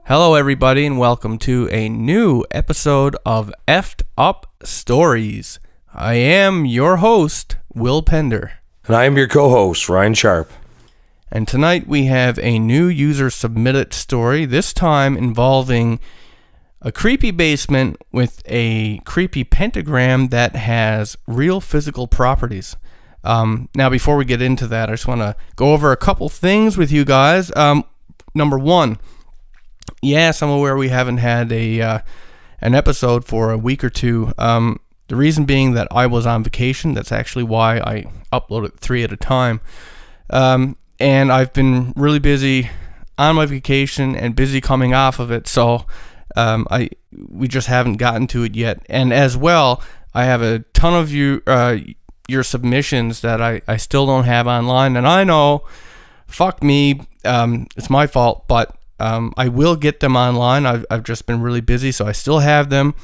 Hello, everybody, and welcome to a new episode of Effed Up Stories. I am your host, Will Pender. And I am your co-host, Ryan Sharp. And tonight we have a new user-submitted story, this time involving a creepy basement with a creepy pentagram that has real physical properties. Now, before we get into that, I just want to go over a couple things with you guys. Number one, yes, I'm aware we haven't had an episode for a week or two. The reason being that I was on vacation. That's actually why I uploaded 3 at a time. And I've been really busy on my vacation and busy coming off of it. So we just haven't gotten to it yet. And as well, I have a ton of your submissions that I still don't have online. And I know, fuck me, it's my fault, but I will get them online. I've just been really busy, so I still have them.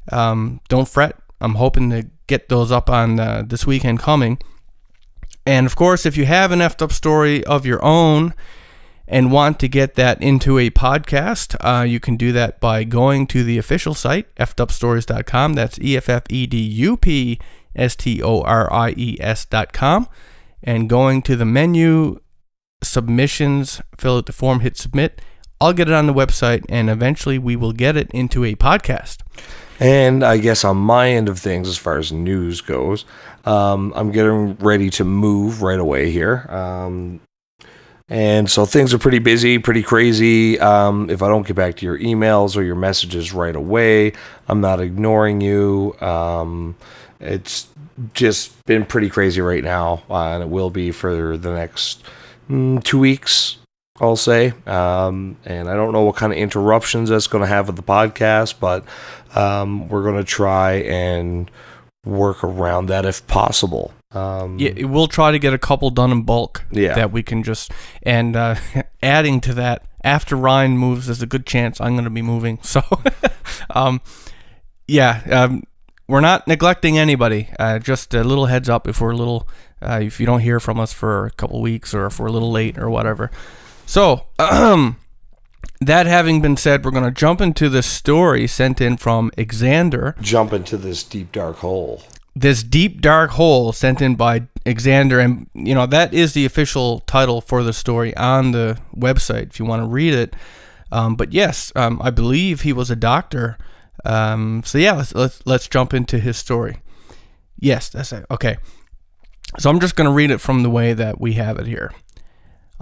Don't fret. I'm hoping to get those up on this weekend coming. And of course, if you have an effed up story of your own and want to get that into a podcast, you can do that by going to the official site, effedupstories.com. That's EFFEDUPSTORIES.com. And going to the menu, submissions, fill out the form, hit submit. I'll get it on the website, and eventually we will get it into a podcast. And I guess on my end of things, as far as news goes, I'm getting ready to move right away here. And so things are pretty busy, pretty crazy. If I don't get back to your emails or your messages right away, I'm not ignoring you. It's just been pretty crazy right now, and it will be for the next 2 weeks, I'll say. And I don't know what kind of interruptions that's going to have with the podcast, but we're going to try and work around that if possible. Yeah, we'll try to get a couple done in bulk. Yeah. That we can just, and adding to that, after Ryan moves, there's a good chance I'm going to be moving. So, we're not neglecting anybody. Just a little heads up if you don't hear from us for a couple weeks, or if we're a little late or whatever. So, that having been said, we're going to jump into this story sent in from Xander. Jump into this deep, dark hole. This deep, dark hole sent in by Xander. And, that is the official title for the story on the website if you want to read it. But yes, I believe he was a doctor. So yeah, let's jump into his story. Yes, that's it. Okay. So I'm just going to read it from the way that we have it here.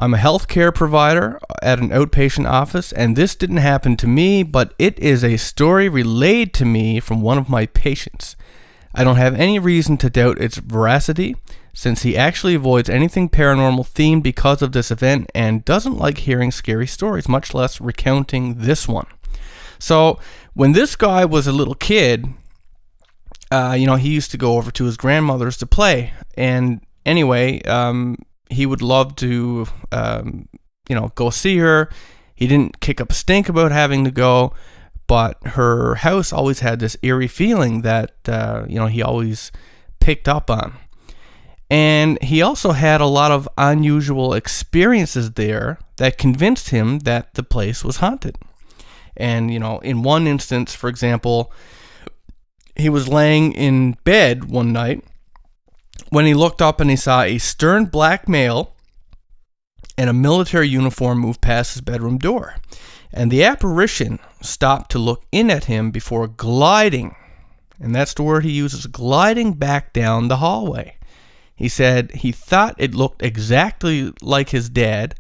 I'm a healthcare provider at an outpatient office, and this didn't happen to me, but it is a story relayed to me from one of my patients. I don't have any reason to doubt its veracity, since he actually avoids anything paranormal themed because of this event and doesn't like hearing scary stories, much less recounting this one. So, when this guy was a little kid, he used to go over to his grandmother's to play, and anyway, he would love to, go see her. He didn't kick up a stink about having to go, but her house always had this eerie feeling that, he always picked up on. And he also had a lot of unusual experiences there that convinced him that the place was haunted. And, in one instance, for example, he was laying in bed one night when he looked up and he saw a stern black male in a military uniform move past his bedroom door. And the apparition stopped to look in at him before gliding, and that's the word he uses, gliding back down the hallway. He said he thought it looked exactly like his dad,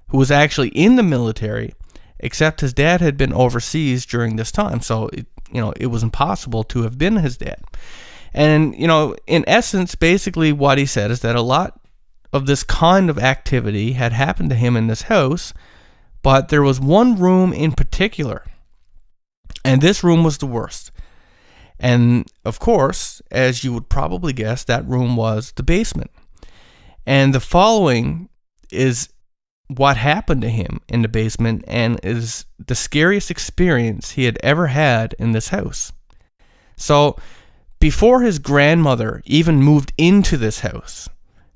who was actually in the military, except his dad had been overseas during this time, so it was impossible to have been his dad. And, in essence, basically what he said is that a lot of this kind of activity had happened to him in this house, but there was one room in particular, and this room was the worst. And, of course, as you would probably guess, that room was the basement. And the following is what happened to him in the basement, and is the scariest experience he had ever had in this house. So, before his grandmother even moved into this house,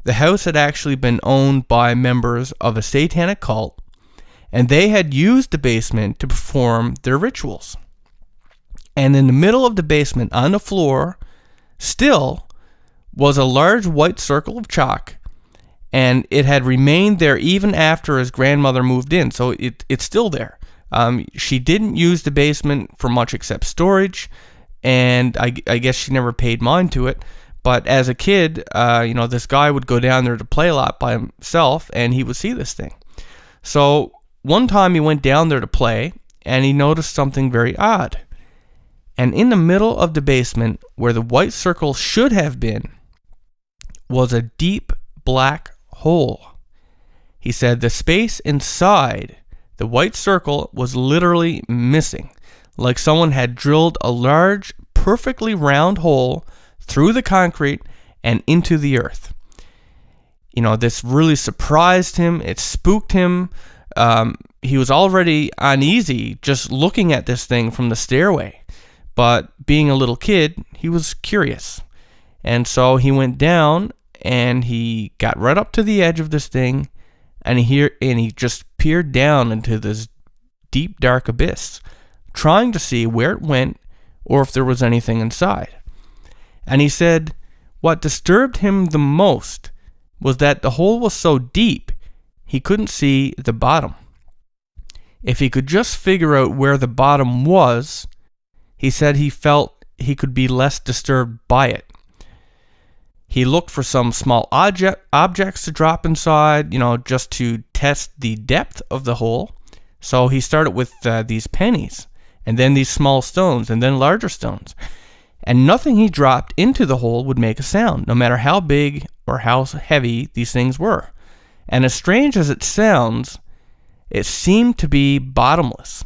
the house had actually been owned by members of a satanic cult, and they had used the basement to perform their rituals. And in the middle of the basement, on the floor, still was a large white circle of chalk, and it had remained there even after his grandmother moved in, so it's still there. She didn't use the basement for much except storage, and I guess she never paid mind to it. But as a kid, this guy would go down there to play a lot by himself, and he would see this thing. So one time he went down there to play, and he noticed something very odd. And in the middle of the basement, where the white circle should have been, was a deep black hole. He said the space inside the white circle was literally missing, like someone had drilled a large, perfectly round hole through the concrete and into the earth. This really surprised him. It spooked him. He was already uneasy just looking at this thing from the stairway. But being a little kid, he was curious. And so he went down and he got right up to the edge of this thing, and he just peered down into this deep, dark abyss, trying to see where it went or if there was anything inside. And he said what disturbed him the most was that the hole was so deep he couldn't see the bottom. If he could just figure out where the bottom was, he said he felt he could be less disturbed by it. He looked for some small objects to drop inside, just to test the depth of the hole. So he started with these pennies, and then these small stones, and then larger stones. And nothing he dropped into the hole would make a sound, no matter how big or how heavy these things were. And as strange as it sounds, it seemed to be bottomless.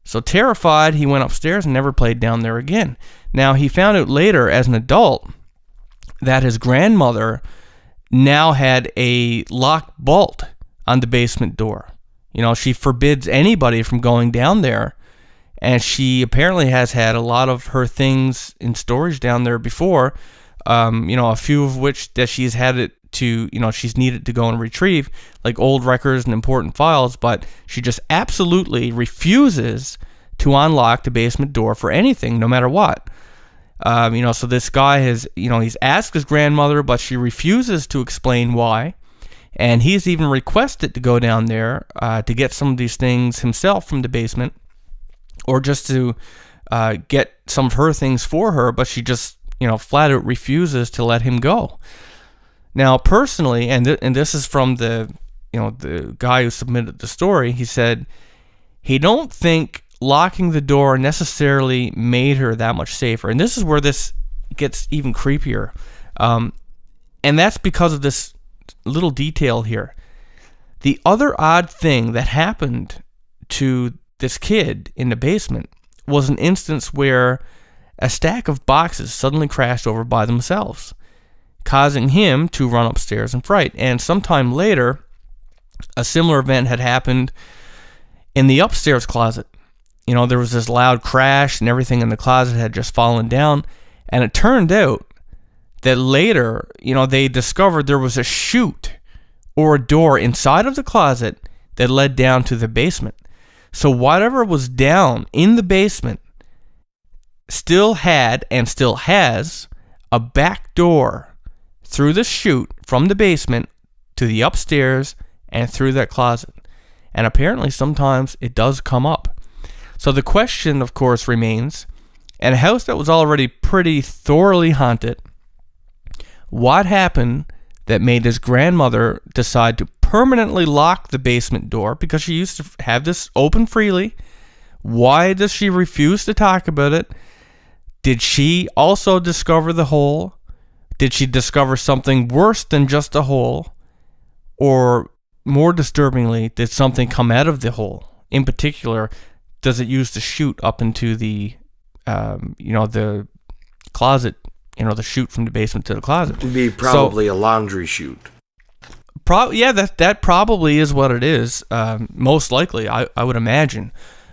So terrified, he went upstairs and never played down there again. Now, he found out later as an adult that his grandmother now had a locked bolt on the basement door. She forbids anybody from going down there, and she apparently has had a lot of her things in storage down there before, a few of which that she's had it to, she's needed to go and retrieve, like old records and important files, but she just absolutely refuses to unlock the basement door for anything, no matter what. So this guy has, he's asked his grandmother, but she refuses to explain why. And he's even requested to go down there to get some of these things himself from the basement, or just to get some of her things for her, but she just, flat out refuses to let him go. Now, personally, and this is from the guy who submitted the story, he said he don't think locking the door necessarily made her that much safer. And this is where this gets even creepier. And that's because of this little detail here. The other odd thing that happened to this kid in the basement was an instance where a stack of boxes suddenly crashed over by themselves, causing him to run upstairs in fright. And sometime later, a similar event had happened in the upstairs closet. There was this loud crash and everything in the closet had just fallen down. And it turned out that later, they discovered there was a chute or a door inside of the closet that led down to the basement. So whatever was down in the basement still had and still has a back door through the chute from the basement to the upstairs and through that closet. And apparently sometimes it does come up. So the question, of course, remains, in a house that was already pretty thoroughly haunted, what happened that made his grandmother decide to permanently lock the basement door? Because she used to have this open freely. Why does she refuse to talk about it? Did she also discover the hole? Did she discover something worse than just a hole? Or more disturbingly, did something come out of the hole? In particular, does it use the chute up into the, the closet, the chute from the basement to the closet? It would be probably a laundry chute. That probably is what it is. Most likely, I would imagine.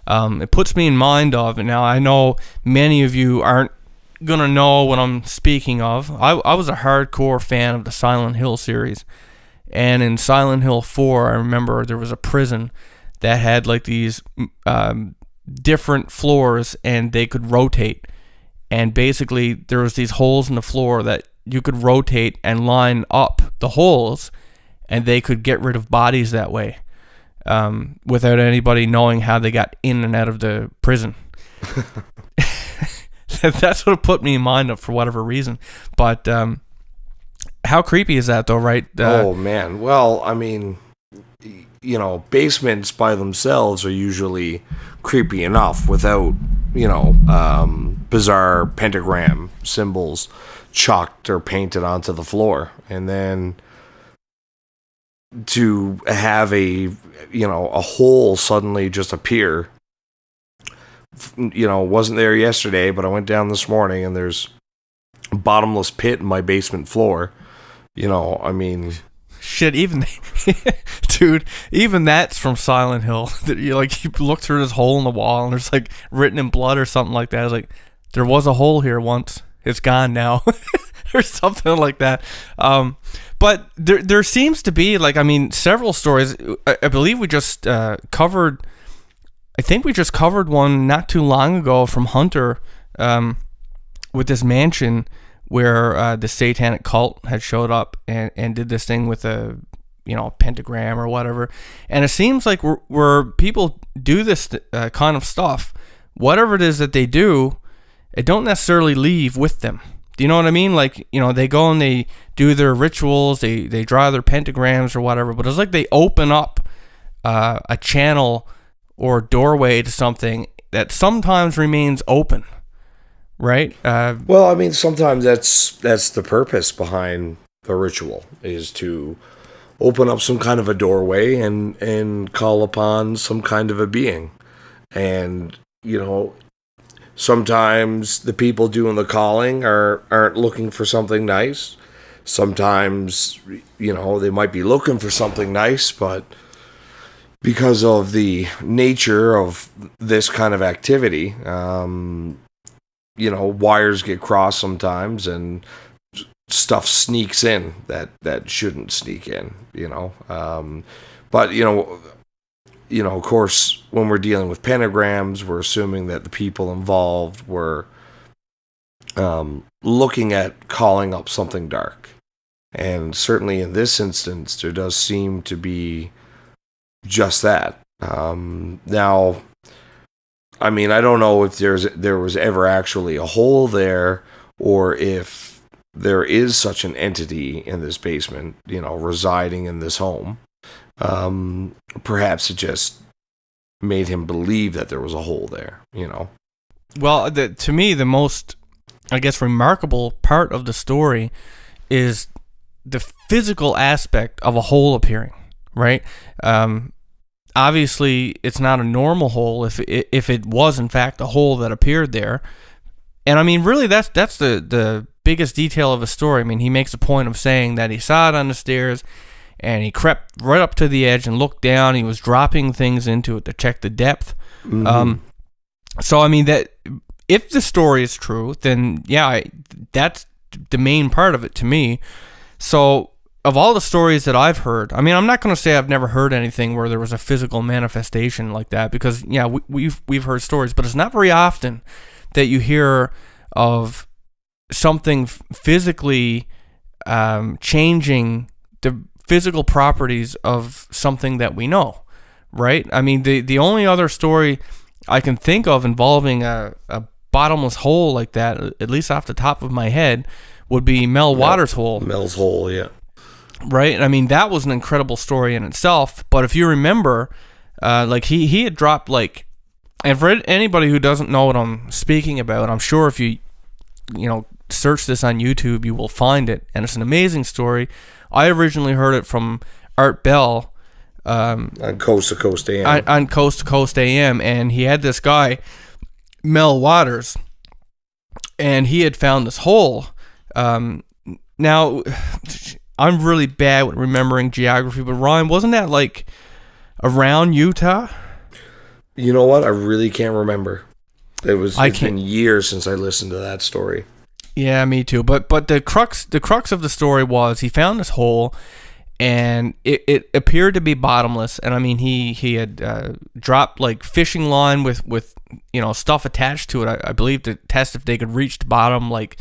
It puts me in mind of, and now I know many of you aren't going to know what I'm speaking of. I was a hardcore fan of the Silent Hill series. And in Silent Hill 4, I remember there was a prison that had like these different floors, and they could rotate. And basically, there was these holes in the floor that you could rotate and line up the holes, and they could get rid of bodies that way, without anybody knowing how they got in and out of the prison. That's what put me in mind of for whatever reason. But how creepy is that, though, right? Oh, man. Well, I mean, you know, basements by themselves are usually creepy enough without, you know, bizarre pentagram symbols chalked or painted onto the floor. And then to have a hole suddenly just appear, you know, wasn't there yesterday, but I went down this morning and there's a bottomless pit in my basement floor. You know, I mean, shit, even dude, even that's from Silent Hill. You look through this hole in the wall and there's like written in blood or something like that. It's like, there was a hole here once, it's gone now. Or something like that. But there seems to be, like, I mean, several stories. I believe we just covered, I think we just covered one not too long ago from Hunter, with this mansion where the satanic cult had showed up and did this thing with a, you know, pentagram or whatever. And it seems like where people do this kind of stuff, whatever it is that they do, it don't necessarily leave with them. Do you know what I mean? Like, you know, they go and they do their rituals, they draw their pentagrams or whatever, but it's like they open up a channel or doorway to something that sometimes remains open, right? Well, I mean, sometimes that's the purpose behind the ritual, is to open up some kind of a doorway and call upon some kind of a being. And, you know, sometimes the people doing the calling aren't looking for something nice. Sometimes, you know, they might be looking for something nice, but because of the nature of this kind of activity, you know, wires get crossed sometimes and stuff sneaks in that shouldn't sneak in, you know. But, you know, of course, when we're dealing with pentagrams, we're assuming that the people involved were looking at calling up something dark. And certainly in this instance, there does seem to be just that. Now, I mean, I don't know if there was ever actually a hole there, or if there is such an entity in this basement, you know, residing in this home. Perhaps it just made him believe that there was a hole there, you know. Well, to me, the most, I guess, remarkable part of the story is the physical aspect of a hole appearing, right? Obviously, it's not a normal hole if it was, in fact, a hole that appeared there. And, I mean, really, that's the biggest detail of the story. I mean, he makes a point of saying that he saw it on the stairs, and he crept right up to the edge and looked down. He was dropping things into it to check the depth. Mm-hmm. So, I mean, that if the story is true, then, yeah, that's the main part of it to me. So, of all the stories that I've heard, I mean, I'm not going to say I've never heard anything where there was a physical manifestation like that, because, yeah, we've heard stories, but it's not very often that you hear of something physically changing the physical properties of something that we know, right? I mean, the only other story I can think of involving a bottomless hole like that, at least off the top of my head, would be Mel Waters' hole. Mel's hole, yeah. Right? I mean, that was an incredible story in itself, but if you remember, like he had dropped, like, and for anybody who doesn't know what I'm speaking about, I'm sure if you search this on YouTube, you will find it, and it's an amazing story. I originally heard it from Art Bell on Coast to Coast AM. On Coast to Coast AM, and he had this guy, Mel Waters, and he had found this hole. Now, I'm really bad with remembering geography, but Ryan, wasn't that like around Utah? You know what? I really can't remember. It's been years since I listened to that story. Yeah, me too. But the crux of the story was he found this hole, and it appeared to be bottomless. And I mean, he had dropped like fishing line with stuff attached to it, I believe, to test if they could reach the bottom. Like,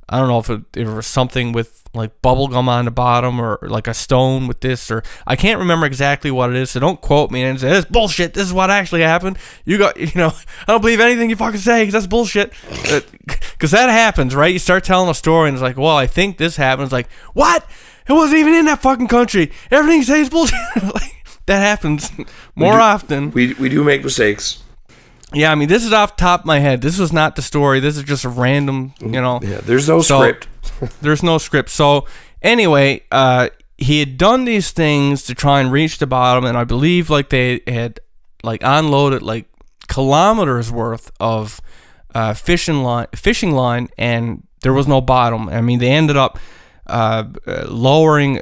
I don't know if it was something with like bubble gum on the bottom, or like a stone with this, or I can't remember exactly what it is, so don't quote me and say this is bullshit, this is what actually happened. I don't believe anything you fucking say, because that's bullshit. Because that happens, right? You start telling a story and it's like, well, I think this happened. It's like, what? It wasn't even in that fucking country. Everything you say is bullshit. Like, that happens more often. We do make mistakes. Yeah, I mean, this is off the top of my head. This was not the story. This is just a random, Yeah, there's no script. There's no script. So, anyway, he had done these things to try and reach the bottom, and I believe, like, they had, like, unloaded, like, kilometers worth of fishing line, and there was no bottom. I mean, they ended up lowering,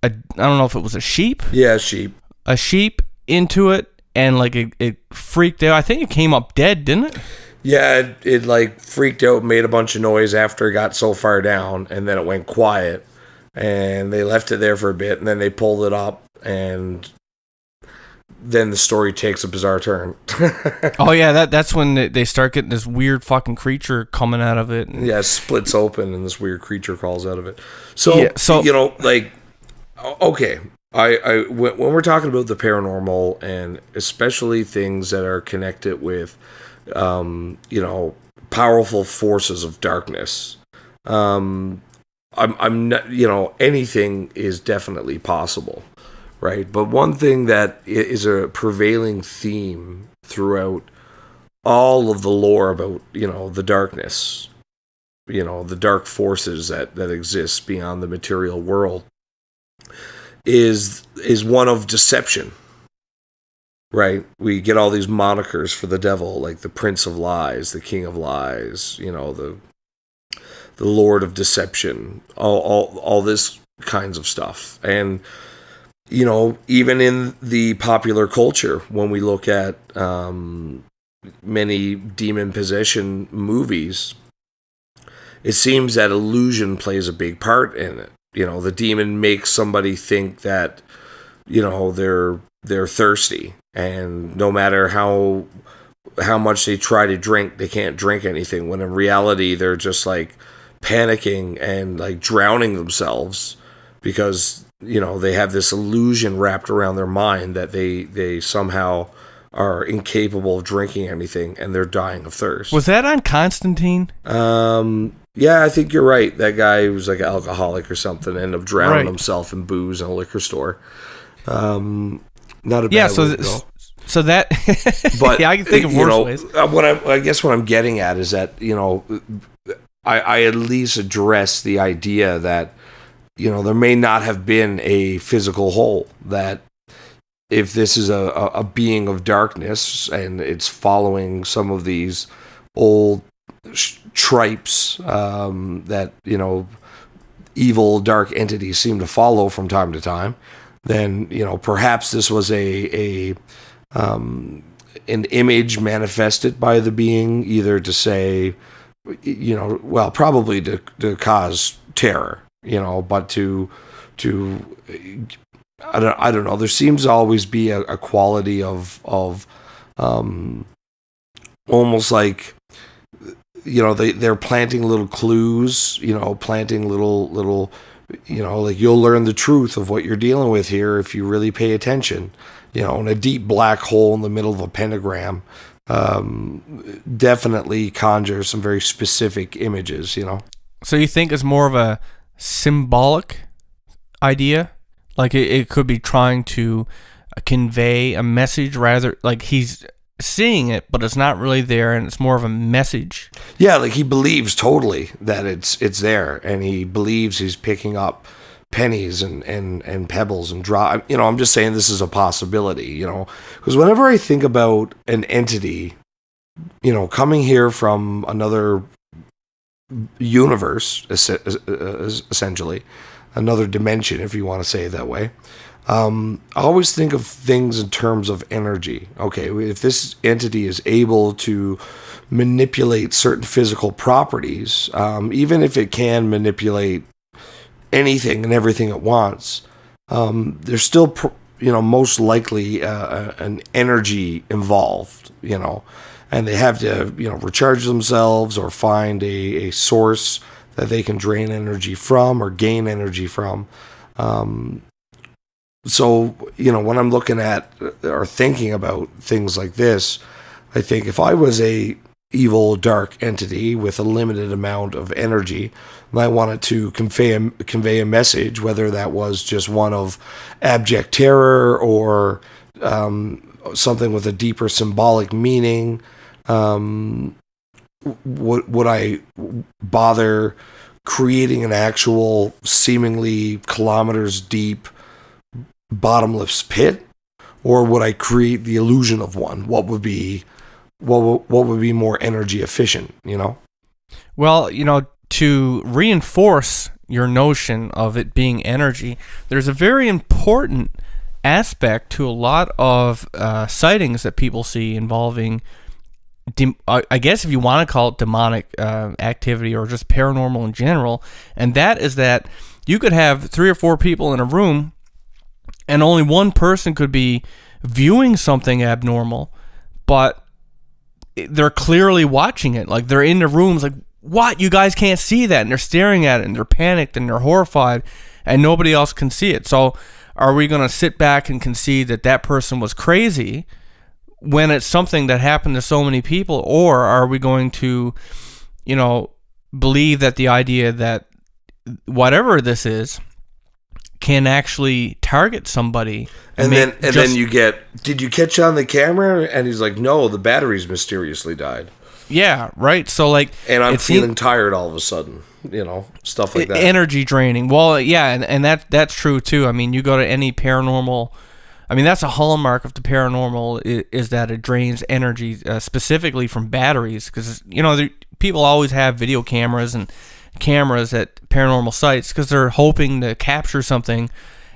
I don't know if it was a sheep? Yeah, sheep. A sheep into it. And like it freaked out. I think it came up dead, didn't it? Yeah, it like freaked out, made a bunch of noise after it got so far down, and then it went quiet. And they left it there for a bit, and then they pulled it up, and then the story takes a bizarre turn. Oh yeah, that's when they start getting this weird fucking creature coming out of it. Yeah, it splits open, and this weird creature crawls out of it. So like, okay. When we're talking about the paranormal, and especially things that are connected with, powerful forces of darkness, I'm not, anything is definitely possible, right? But one thing that is a prevailing theme throughout all of the lore about, the darkness, the dark forces that exist beyond the material world, is one of deception, right? We get all these monikers for the devil, like the Prince of Lies, the King of Lies, the Lord of Deception, all this kinds of stuff. And even in the popular culture, when we look at many demon possession movies, it seems that illusion plays a big part in it. The demon makes somebody think that, they're thirsty, and no matter how much they try to drink, they can't drink anything, when in reality they're just like panicking and like drowning themselves because, they have this illusion wrapped around their mind that they somehow are incapable of drinking anything, and they're dying of thirst. Was that on Constantine? Yeah, I think you're right. That guy who was like an alcoholic or something ended up drowning himself in booze in a liquor store. Not a bad way to go. So that, but yeah, I can think of worse ways. I guess what I'm getting at is that, I at least address the idea that, there may not have been a physical hole, that if this is a being of darkness and it's following some of these old tripes that evil dark entities seem to follow from time to time, then perhaps this was an image manifested by the being, either to say, probably to cause terror, but to I don't know. There seems to always be a quality of almost like, they're planting little clues, planting little, like you'll learn the truth of what you're dealing with here if you really pay attention, in a deep black hole in the middle of a pentagram, definitely conjures some very specific images, So you think it's more of a symbolic idea? Like it could be trying to convey a message, rather like he's seeing it, but it's not really there, and it's more of a message. Yeah, like he believes totally that it's there, and he believes he's picking up pennies and pebbles and drop. I'm just saying this is a possibility, because whenever I think about an entity, coming here from another universe, essentially, another dimension, if you want to say it that way. I always think of things in terms of energy. Okay, if this entity is able to manipulate certain physical properties, even if it can manipulate anything and everything at once, there's still, most likely an energy involved, and they have to, recharge themselves or find a source that they can drain energy from or gain energy from. So, when I'm looking at or thinking about things like this, I think if I was a evil, dark entity with a limited amount of energy, and I wanted to convey a message, whether that was just one of abject terror or something with a deeper symbolic meaning, would I bother creating an actual seemingly kilometers deep bottomless pit, or would I create the illusion of one? What would be more energy efficient, Well, to reinforce your notion of it being energy, there's a very important aspect to a lot of sightings that people see involving, I guess if you want to call it demonic activity or just paranormal in general, and that is that you could have 3 or 4 people in a room and only one person could be viewing something abnormal, but they're clearly watching it. Like, they're in the rooms like, what? You guys can't see that. And they're staring at it, and they're panicked, and they're horrified, and nobody else can see it. So are we going to sit back and concede that that person was crazy when it's something that happened to so many people? Or are we going to, believe that the idea that whatever this is can actually target somebody? And then you get, did you catch on the camera? And he's like, no, the batteries mysteriously died. Yeah, right. So and I'm feeling tired all of a sudden, stuff like that. Energy draining. Well, yeah, and that's true too. I mean, you go to any paranormal, that's a hallmark of the paranormal is that it drains energy, specifically from batteries, because people always have video cameras and cameras at paranormal sites because they're hoping to capture something,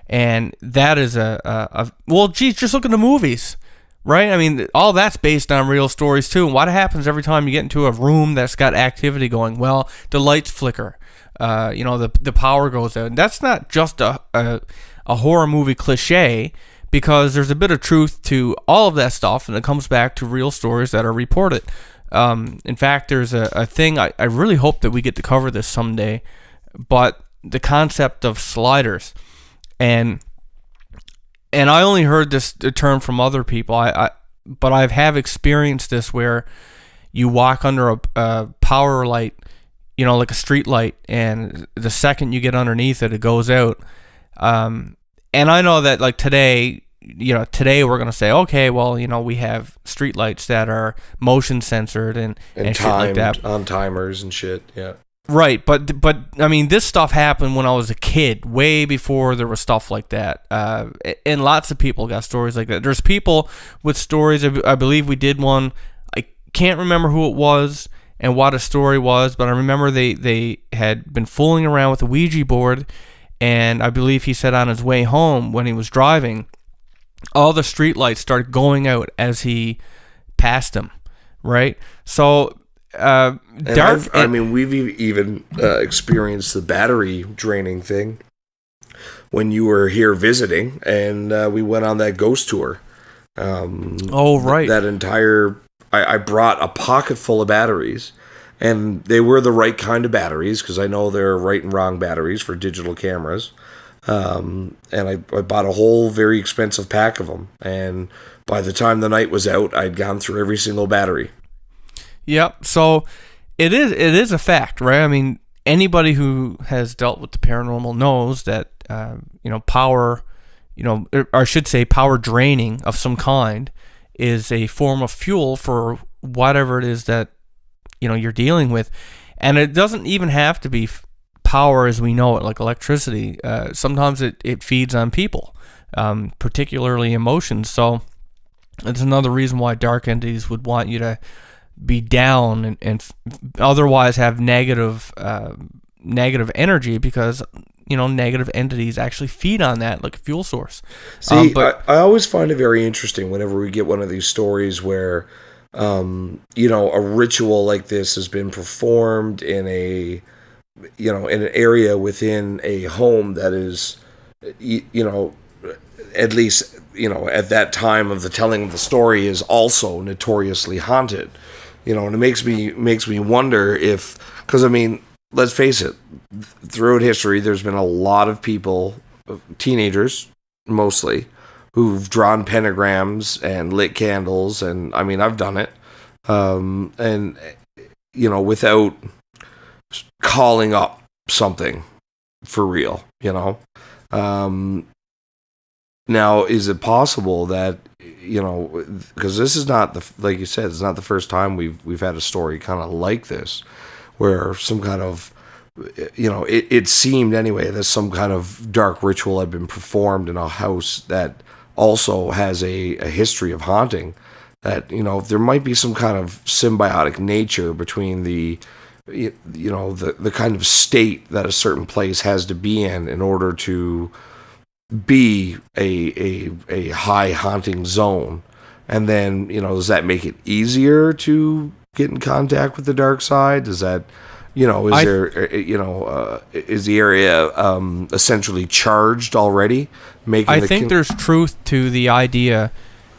and that is well, geez, just look at the movies, right? All that's based on real stories too. And what happens every time you get into a room that's got activity going? Well, the lights flicker, the power goes out. And that's not just a horror movie cliche, because there's a bit of truth to all of that stuff, and it comes back to real stories that are reported. In fact, there's a thing, I really hope that we get to cover this someday, but the concept of sliders. And I only heard this term from other people, but I have experienced this where you walk under a power light, like a street light, and the second you get underneath it, it goes out. And I know that today we're going to say, okay, well, we have street lights that are motion censored and timed, shit like that, on timers and shit. Yeah. Right, but this stuff happened when I was a kid, way before there was stuff like that. And lots of people got stories like that. There's people with stories. I believe we did one. I can't remember who it was and what a story was, but I remember they had been fooling around with a Ouija board, and I believe he said on his way home when he was driving, all the street lights started going out as he passed them, right? So we've even experienced the battery draining thing when you were here visiting, and we went on that ghost tour. Right. That entire, I brought a pocket full of batteries, and they were the right kind of batteries, because I know there are right and wrong batteries for digital cameras. And I bought a whole very expensive pack of them, and by the time the night was out, I'd gone through every single battery. Yep. So it is a fact, right? Anybody who has dealt with the paranormal knows that power, or I should say power draining of some kind is a form of fuel for whatever it is that you're dealing with, and it doesn't even have to be power as we know it, like electricity. Sometimes it feeds on people, particularly emotions. So it's another reason why dark entities would want you to be down and otherwise have negative energy, because negative entities actually feed on that like a fuel source. See, I always find it very interesting whenever we get one of these stories where a ritual like this has been performed in an area within a home that is you know, at least, you know, at that time of the telling of the story, is also notoriously haunted. You know, and it makes me wonder if, because I mean, let's face it, throughout history, there's been a lot of people, teenagers mostly, who've drawn pentagrams and lit candles, and I mean, I've done it, and you know, without calling up something for real, you know. Now, is it possible that, you know, because this is not like you said, it's not the first time we've had a story kind of like this, where some kind of, you know, it seemed anyway that some kind of dark ritual had been performed in a house that also has a history of haunting. That, you know, there might be some kind of symbiotic nature between the, you know, the kind of state that a certain place has to be in order to be a high haunting zone. And then, you know, does that make it easier to get in contact with the dark side? Does that, you know, is the area essentially charged already? I think there's truth to the idea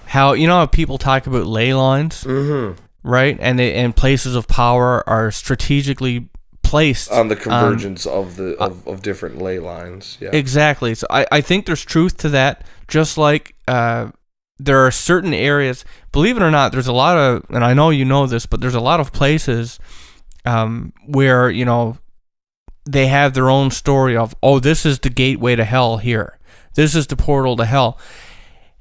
how, you know, how people talk about ley lines, mm-hmm. right? And places of power are strategically placed on the convergence of different ley lines. Yeah, exactly. So I think there's truth to that. Just like there are certain areas, believe it or not, there's a lot of, and I know you know this, but there's a lot of places where, you know, they have their own story of, oh, this is the gateway to hell here. This is the portal to hell.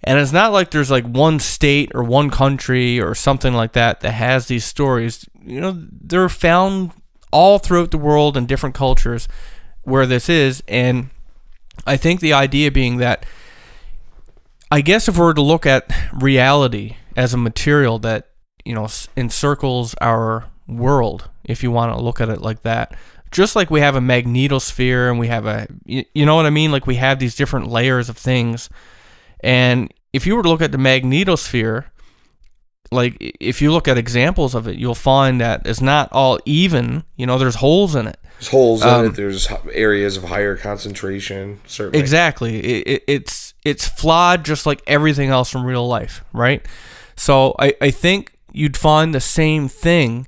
And it's not like there's like one state or one country or something like that that has these stories. You know, they're found all throughout the world in different cultures where this is. And I think the idea being that, I guess if we were to look at reality as a material that, you know, encircles our world, if you want to look at it like that, just like we have a magnetosphere and we have you know what I mean? Like we have these different layers of things. And if you were to look at the magnetosphere, like if you look at examples of it, you'll find that it's not all even. You know, there's holes in it. There's holes in it. There's areas of higher concentration. Certainly, exactly. It's flawed, just like everything else from real life, right? So I think you'd find the same thing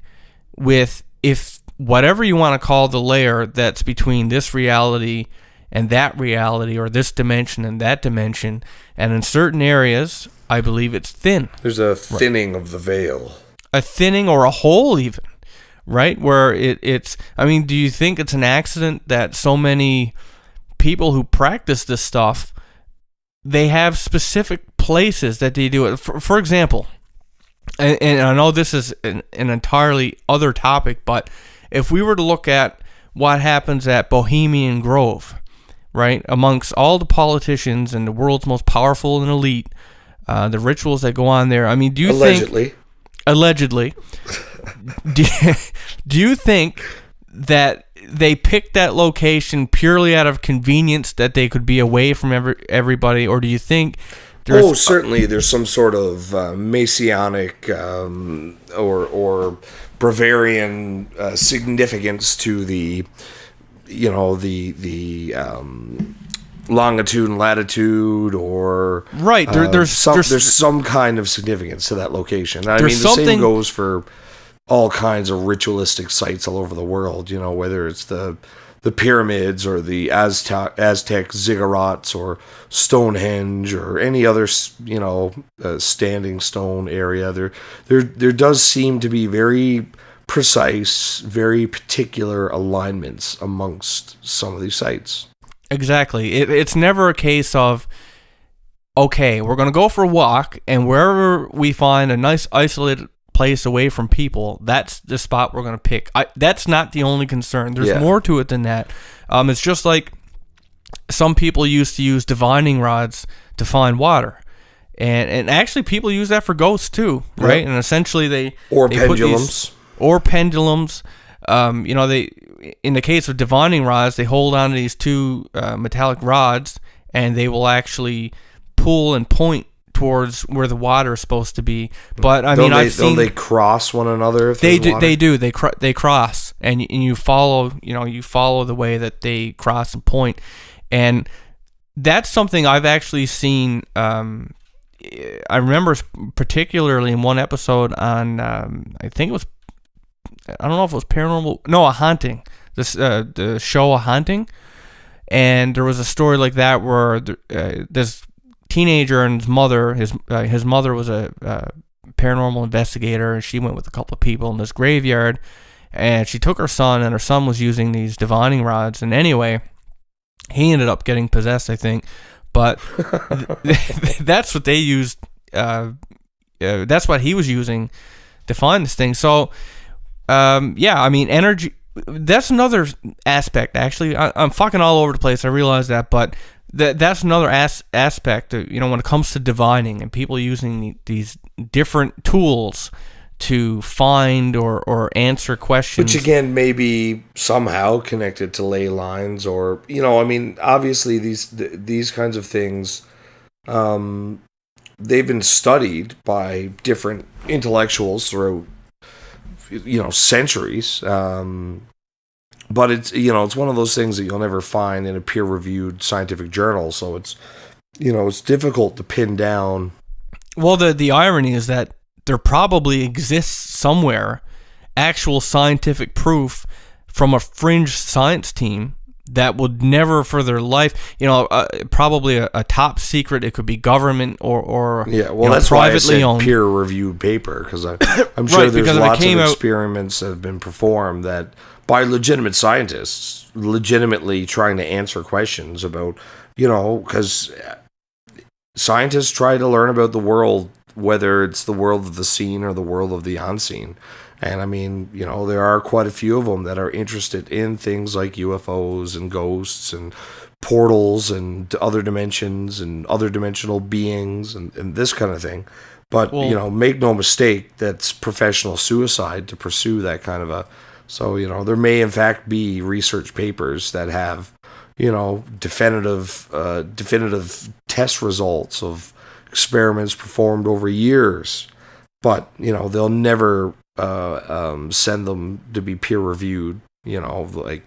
with, if whatever you want to call the layer that's between this reality and that reality, or this dimension and that dimension, and in certain areas, I believe it's thin. There's a thinning of the veil. A thinning or a hole even, right? Where it's, I mean, do you think it's an accident that so many people who practice this stuff, they have specific places that they do it? For example, and I know this is an entirely other topic, but if we were to look at what happens at Bohemian Grove, right, amongst all the politicians and the world's most powerful and elite, the rituals that go on there, I mean, do you think... Allegedly. Do you think that they picked that location purely out of convenience, that they could be away from everybody, or do you think... certainly there's some sort of Masonic or Bavarian significance to the, you know, the longitude and latitude, or right. There's some kind of significance to that location. I mean, the same goes for all kinds of ritualistic sites all over the world. You know, whether it's the pyramids or the Aztec ziggurats or Stonehenge or any other, you know, standing stone area. There does seem to be very precise, very particular alignments amongst some of these sites. Exactly. It's never a case of, okay, we're going to go for a walk, and wherever we find a nice isolated place away from people, that's the spot we're going to pick. That's not the only concern. There's more to it than that. It's just like some people used to use divining rods to find water. And actually people use that for ghosts too, right? Yep. And essentially they pendulums. Pendulums. You know, they, in the case of divining rods, they hold on to these two metallic rods, and they will actually pull and point towards where the water is supposed to be. But I mean, I've seen... Don't they cross one another? If they do. They cross, and you follow. You know, you follow the way that they cross and point. And that's something I've actually seen. I remember particularly in one episode on, I think it was, I don't know if it was paranormal, no, A Haunting, the show A Haunting, and there was a story like that where this teenager and his mother, his mother was a paranormal investigator, and she went with a couple of people in this graveyard, and she took her son, and her son was using these divining rods, and anyway, he ended up getting possessed, I think, but that's what they used, that's what he was using to find this thing. So, yeah, I mean, energy, that's another aspect, actually. I'm fucking all over the place, I realize that, but that's another aspect, when it comes to divining and people using these different tools to find or answer questions. Which again may be somehow connected to ley lines, or obviously these kinds of things, they've been studied by different intellectuals throughout centuries. But it's one of those things that you'll never find in a peer-reviewed scientific journal. So it's difficult to pin down. Well, the irony is that there probably exists somewhere actual scientific proof from a fringe science team that would never for their life, probably a top secret. It could be government or that's privately why I said owned peer-reviewed paper, because I'm sure there's lots of experiments that have been performed that by legitimate scientists, legitimately trying to answer questions about, because scientists try to learn about the world, whether it's the world of the seen or the world of the unseen. And there are quite a few of them that are interested in things like UFOs and ghosts and portals and other dimensions and other dimensional beings and this kind of thing. But, make no mistake, that's professional suicide to pursue that kind of a... So, there may in fact be research papers that have, definitive test results of experiments performed over years, but, they'll never send them to be peer reviewed, like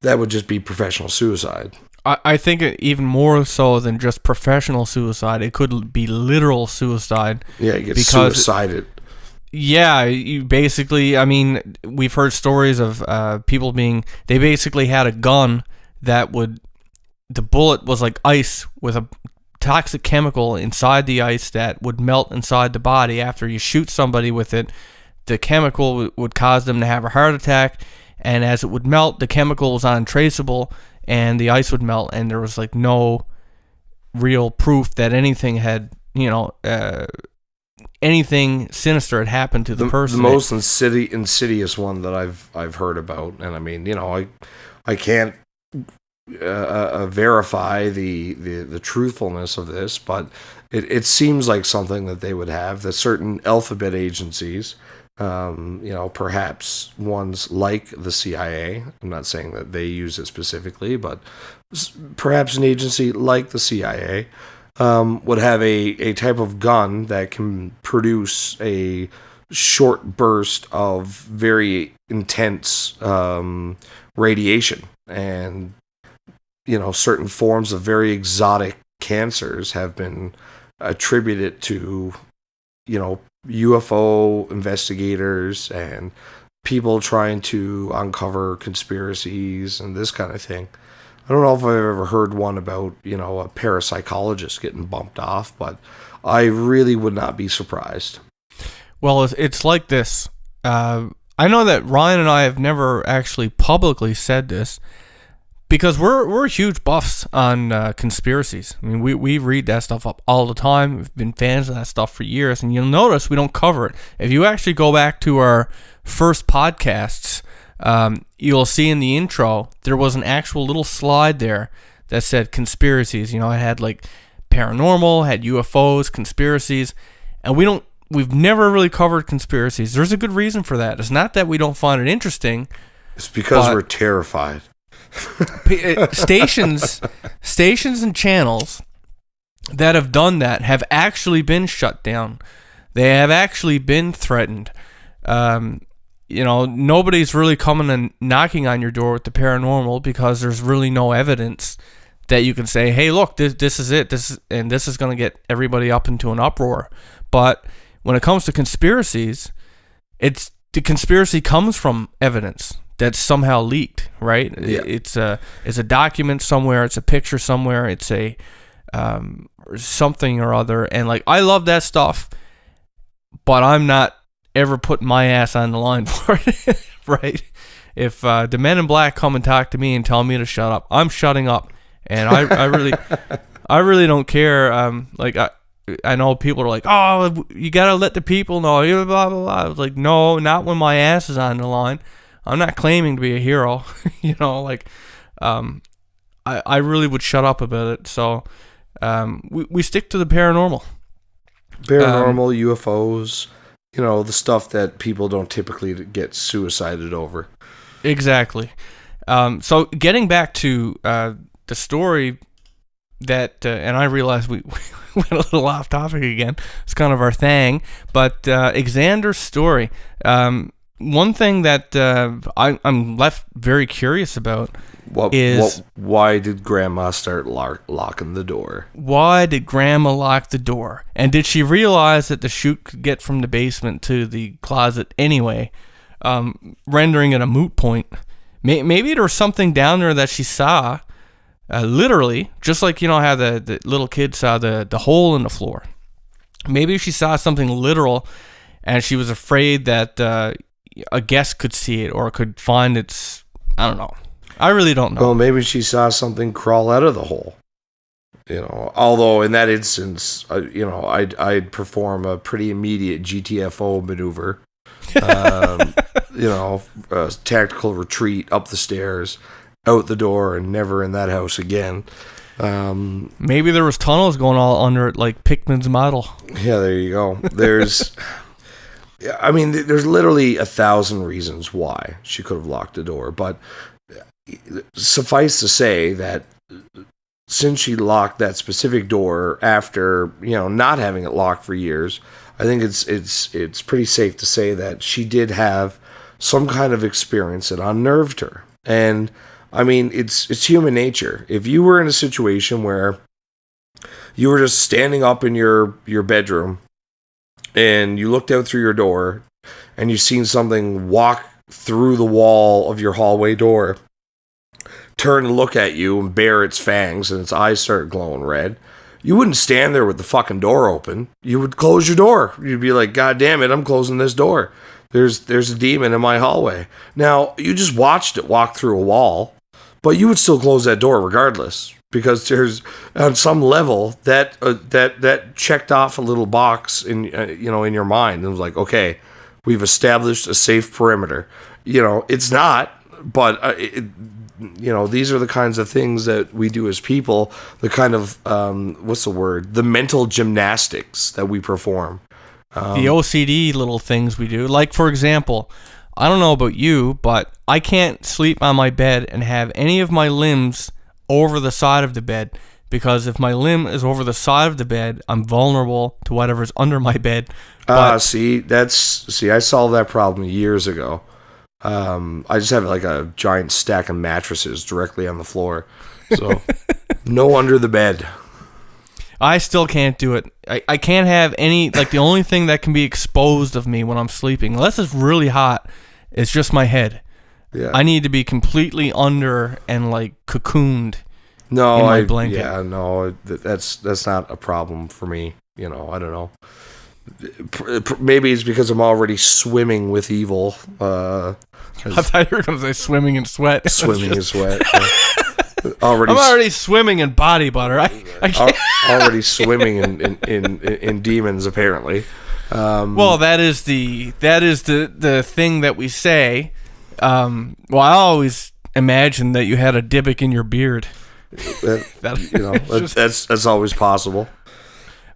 that would just be professional suicide. I think even more so than just professional suicide, it could be literal suicide. Yeah, you get suicided. Yeah, you basically, we've heard stories of people they basically had a gun the bullet was like ice with a toxic chemical inside the ice that would melt inside the body. After you shoot somebody with it, the chemical would cause them to have a heart attack, and as it would melt, the chemical was untraceable, and the ice would melt, and there was like no real proof that anything had, anything sinister had happened to the person. The most insidious one that I've heard about, and I can't verify the truthfulness of this, but it seems like something that they would have. That certain alphabet agencies, perhaps ones like the CIA. I'm not saying that they use it specifically, but perhaps an agency like the CIA. Would have a type of gun that can produce a short burst of very intense radiation. And, certain forms of very exotic cancers have been attributed to, UFO investigators and people trying to uncover conspiracies and this kind of thing. I don't know if I've ever heard one about, a parapsychologist getting bumped off, but I really would not be surprised. Well, it's like this. I know that Ryan and I have never actually publicly said this because we're huge buffs on conspiracies. We read that stuff up all the time. We've been fans of that stuff for years, and you'll notice we don't cover it. If you actually go back to our first podcasts, you'll see in the intro there was an actual little slide there that said conspiracies. It had like paranormal, had UFOs, conspiracies, and we've never really covered conspiracies. There's a good reason for that. It's not that we don't find it interesting. It's because we're terrified. Stations and channels that have done that have actually been shut down. They have actually been threatened. Nobody's really coming and knocking on your door with the paranormal because there's really no evidence that you can say, hey, look, this is it. This is going to get everybody up into an uproar. But when it comes to conspiracies, the conspiracy comes from evidence that's somehow leaked, right? Yeah. It's a document somewhere, it's a picture somewhere, it's a something or other, and like I love that stuff, but I'm not ever putting my ass on the line for it, right? If the Men in Black come and talk to me and tell me to shut up, I'm shutting up, and I really don't care. I know people are like, oh, you gotta let the people know, blah blah blah. I was like, no, not when my ass is on the line. I'm not claiming to be a hero, I really would shut up about it. So we stick to the paranormal. UFOs, the stuff that people don't typically get suicided over. Exactly. So getting back to the story that, and I realize we went a little off topic again. It's kind of our thing, but Xander's story. One thing that I'm left very curious about is why did Grandma start locking the door? Why did Grandma lock the door? And did she realize that the chute could get from the basement to the closet anyway, rendering it a moot point? Maybe there was something down there that she saw, literally, just like how the little kid saw the hole in the floor. Maybe she saw something literal, and she was afraid that a guest could see it or could find its. I don't know. I really don't know. Well, maybe she saw something crawl out of the hole. Although in that instance, I'd perform a pretty immediate GTFO maneuver. Tactical retreat up the stairs, out the door, and never in that house again. Maybe there was tunnels going all under it, like Pickman's model. Yeah, there you go. There's literally 1,000 reasons why she could have locked the door, but suffice to say that since she locked that specific door after not having it locked for years, I think it's pretty safe to say that she did have some kind of experience that unnerved her. And I mean, it's human nature. If you were in a situation where you were just standing up in your bedroom and you looked out through your door and you seen something walk through the wall of your hallway door, turn and look at you and bare its fangs and its eyes start glowing red, you wouldn't stand there with the fucking door open. You would close your door. You'd be like, God damn it, I'm closing this door. There's a demon in my hallway. Now, you just watched it walk through a wall, but you would still close that door regardless, because there's on some level that checked off a little box in in your mind and was like, okay, we've established a safe perimeter. It's not, but these are the kinds of things that we do as people, the kind of the mental gymnastics that we perform. The OCD little things we do. Like, for example, I don't know about you, but I can't sleep on my bed and have any of my limbs over the side of the bed, because if my limb is over the side of the bed, I'm vulnerable to whatever's under my bed. I solved that problem years ago. I just have like a giant stack of mattresses directly on the floor, so no under the bed. I still can't do it. I can't have any, like, the only thing that can be exposed of me when I'm sleeping, unless it's really hot, is just my head. Yeah. I need to be completely under and like cocooned in my blanket. Yeah, no, that's not a problem for me. I don't know. Maybe it's because I'm already swimming with evil. I thought you were going to say swimming in sweat. Swimming in sweat. I'm already swimming in body butter. I can't. Already swimming in demons, apparently. Well, that is the thing that we say. I always imagined that you had a Dybbuk in your beard. That's always possible.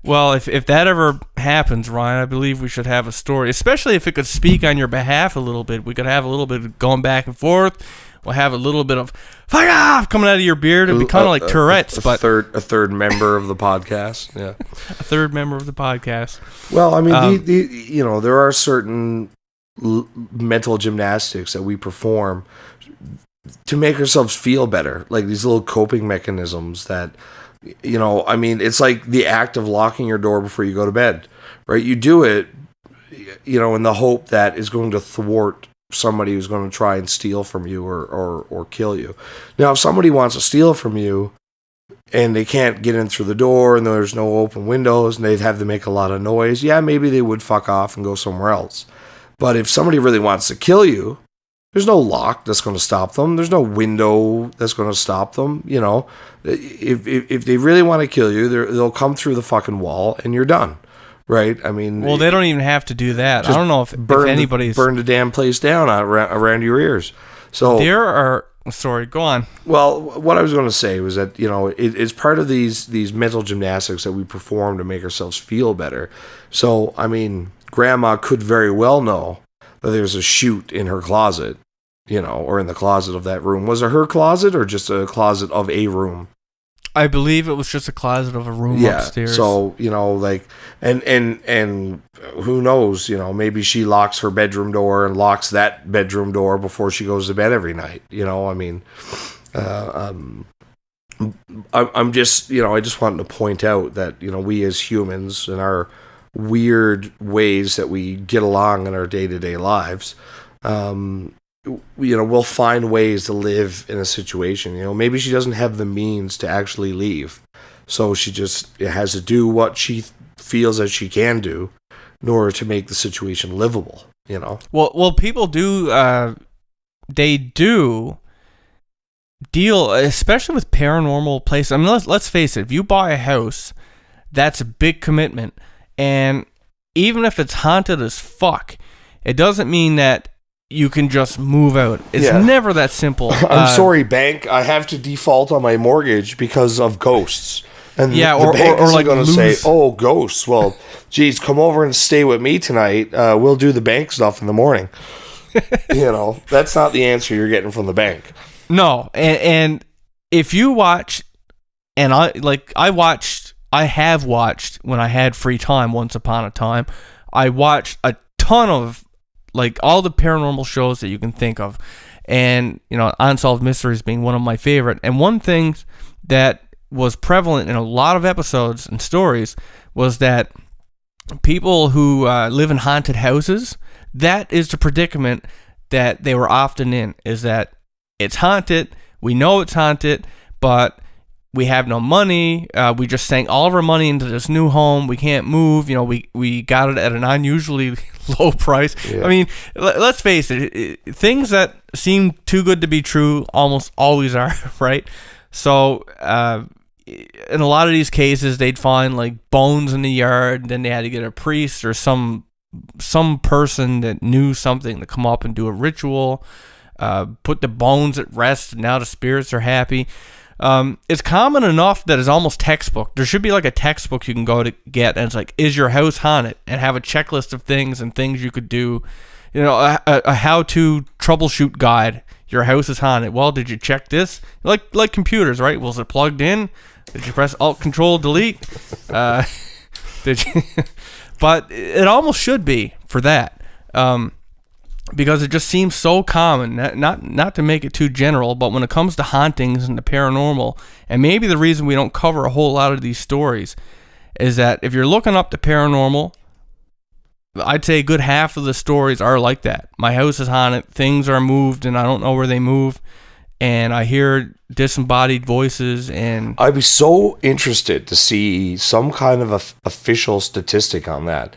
Well, if that ever happens, Ryan, I believe we should have a story, especially if it could speak on your behalf a little bit. We could have a little bit of going back and forth. We'll have a little bit of "fuck off" coming out of your beard. It'd be kind of like Tourette's, but a third member of the podcast. Yeah, a third member of the podcast. Well, I mean, there are certain mental gymnastics that we perform to make ourselves feel better, like these little coping mechanisms that, I mean, it's like the act of locking your door before you go to bed, right? You do it, in the hope that is going to thwart somebody who's going to try and steal from you or kill you. Now, if somebody wants to steal from you and they can't get in through the door and there's no open windows and they'd have to make a lot of noise, yeah, maybe they would fuck off and go somewhere else. But if somebody really wants to kill you, there's no lock that's going to stop them. There's no window that's going to stop them. If they really want to kill you, they'll come through the fucking wall and you're done. Right? I mean... Well, they don't even have to do that. I don't know if anybody's... Burn the damn place down around your ears. So there are... Sorry, go on. Well, what I was going to say was that, it's part of these mental gymnastics that we perform to make ourselves feel better. So, I mean, Grandma could very well know that there's a chute in her closet, or in the closet of that room. Was it her closet or just a closet of a room? I believe it was just a closet of a room upstairs. So, and who knows, maybe she locks her bedroom door and locks that bedroom door before she goes to bed every night. I mean, I'm just, I just wanted to point out that, we as humans and our weird ways that we get along in our day-to-day lives, we'll find ways to live in a situation. Maybe she doesn't have the means to actually leave, so she just has to do what she feels that she can do in order to make the situation livable. Well, people do. They do deal, especially with paranormal places. I mean, let's face it. If you buy a house, that's a big commitment, and even if it's haunted as fuck, it doesn't mean that you can just move out. It's never that simple. I'm sorry, bank. I have to default on my mortgage because of ghosts. And the bank is going to say, "Oh, ghosts. Well, geez, come over and stay with me tonight. We'll do the bank stuff in the morning." That's not the answer you're getting from the bank. No, and if you watch, and I have watched when I had free time once upon a time. I watched a ton of all the paranormal shows that you can think of, and Unsolved Mysteries being one of my favorite. And one thing that was prevalent in a lot of episodes and stories was that people who live in haunted houses, that is the predicament that they were often in, is that it's haunted, we know it's haunted, but we have no money. We just sank all of our money into this new home. We can't move. We got it at an unusually low price. Yeah. I mean, let's face it. Things that seem too good to be true almost always are, right? So, in a lot of these cases, they'd find bones in the yard. And then they had to get a priest or some person that knew something to come up and do a ritual, put the bones at rest. And now the spirits are happy. It's common enough that it's almost textbook. There should be a textbook you can go to get, and it's is your house haunted? And have a checklist of things and things you could do. A how-to troubleshoot guide. Your house is haunted. Well, did you check this? Like computers, right? Was it plugged in? Did you press Alt Control Delete? Did you? But it almost should be for that. Because it just seems so common, not to make it too general, but when it comes to hauntings and the paranormal, and maybe the reason we don't cover a whole lot of these stories is that if you're looking up the paranormal, I'd say a good half of the stories are like that. My house is haunted, things are moved, and I don't know where they move, and I hear disembodied voices, and... I'd be so interested to see some kind of official statistic on that.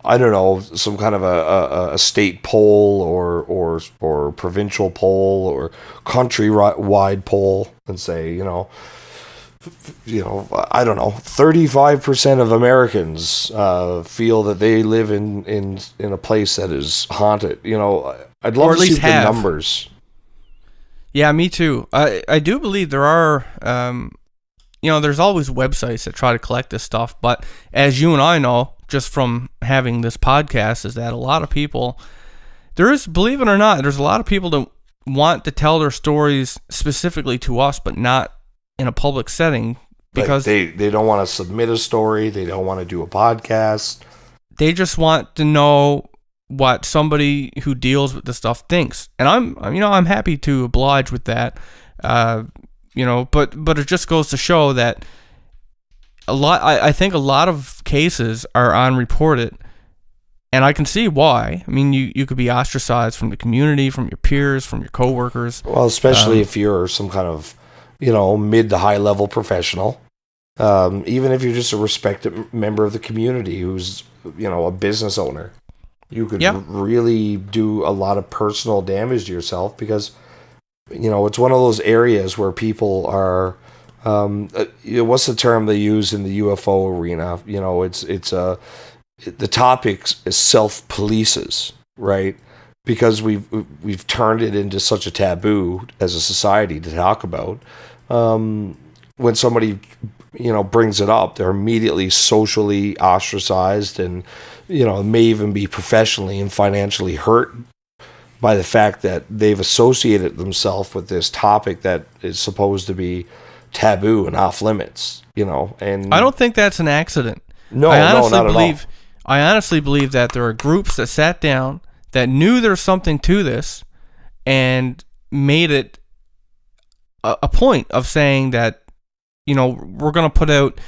I don't know, some kind of a state poll or provincial poll or country-wide poll, and say, I don't know, 35% of Americans feel that they live in a place that is haunted. I'd love to see the numbers. Yeah, me too. I do believe there are, there's always websites that try to collect this stuff, but as you and I know, just from having this podcast, is that a lot of people, believe it or not, there's a lot of people that want to tell their stories specifically to us, but not in a public setting, because they don't want to submit a story. They don't want to do a podcast. They just want to know what somebody who deals with this stuff thinks, and I'm happy to oblige with that. But it just goes to show that I think a lot of cases are unreported, and I can see why. I mean, you could be ostracized from the community, from your peers, from your coworkers. Well, especially if you're some kind of, mid to high level professional. Even if you're just a respected member of the community who's, a business owner, you could really do a lot of personal damage to yourself because, it's one of those areas where people are, what's the term they use in the UFO arena? The topic is self-polices, right? Because we've turned it into such a taboo as a society to talk about. When somebody, brings it up, they're immediately socially ostracized and, may even be professionally and financially hurt by the fact that they've associated themselves with this topic that is supposed to be taboo and off limits, and I don't think that's an accident. No, not at all. I honestly believe that there are groups that sat down that knew there's something to this and made it a point of saying that, we're going to put out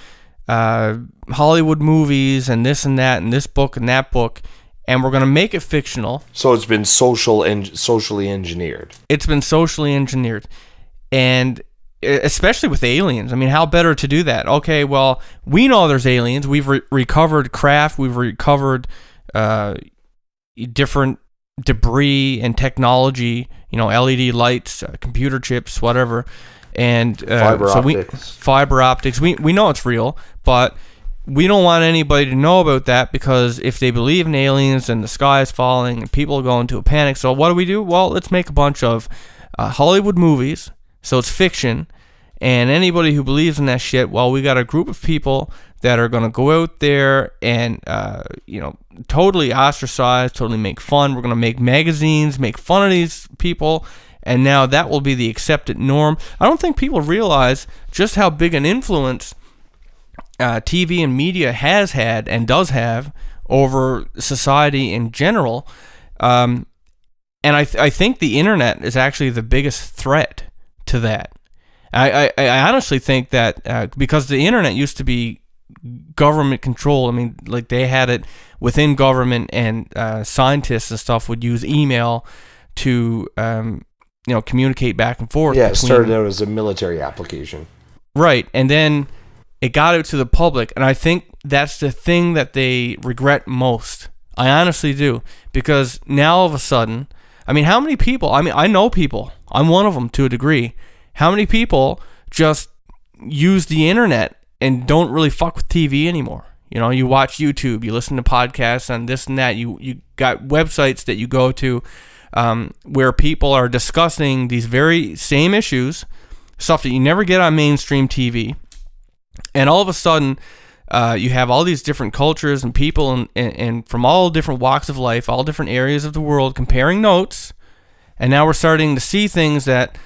Hollywood movies and this and that and this book and that book, and we're going to make it fictional. So it's been socially engineered. It's been socially engineered. And especially with aliens. I mean, how better to do that? Okay, well, we know there's aliens. We've recovered craft. We've recovered different debris and technology, LED lights, computer chips, whatever. And fiber optics. We know it's real, but we don't want anybody to know about that because if they believe in aliens and the sky is falling and people go into a panic. So what do? Well, let's make a bunch of Hollywood movies. So it's fiction, and anybody who believes in that shit, well, we got a group of people that are going to go out there and, totally ostracize, totally make fun. We're going to make magazines, make fun of these people, and now that will be the accepted norm. I don't think people realize just how big an influence TV and media has had and does have over society in general. And I think the internet is actually the biggest threat to that. I honestly think that because the internet used to be government controlled. I mean, like they had it within government, and scientists and stuff would use email to communicate back and forth. Yeah, it started out as a military application. Right, and then it got out to the public, and I think that's the thing that they regret most. I honestly do, because now all of a sudden, I mean, how many people, I know people, I'm one of them to a degree, how many people just use the internet and don't really fuck with TV anymore? You watch YouTube, you listen to podcasts and this and that, you got websites that you go to where people are discussing these very same issues, stuff that you never get on mainstream TV, and all of a sudden, you have all these different cultures and people and from all different walks of life, all different areas of the world comparing notes. And now we're starting to see things that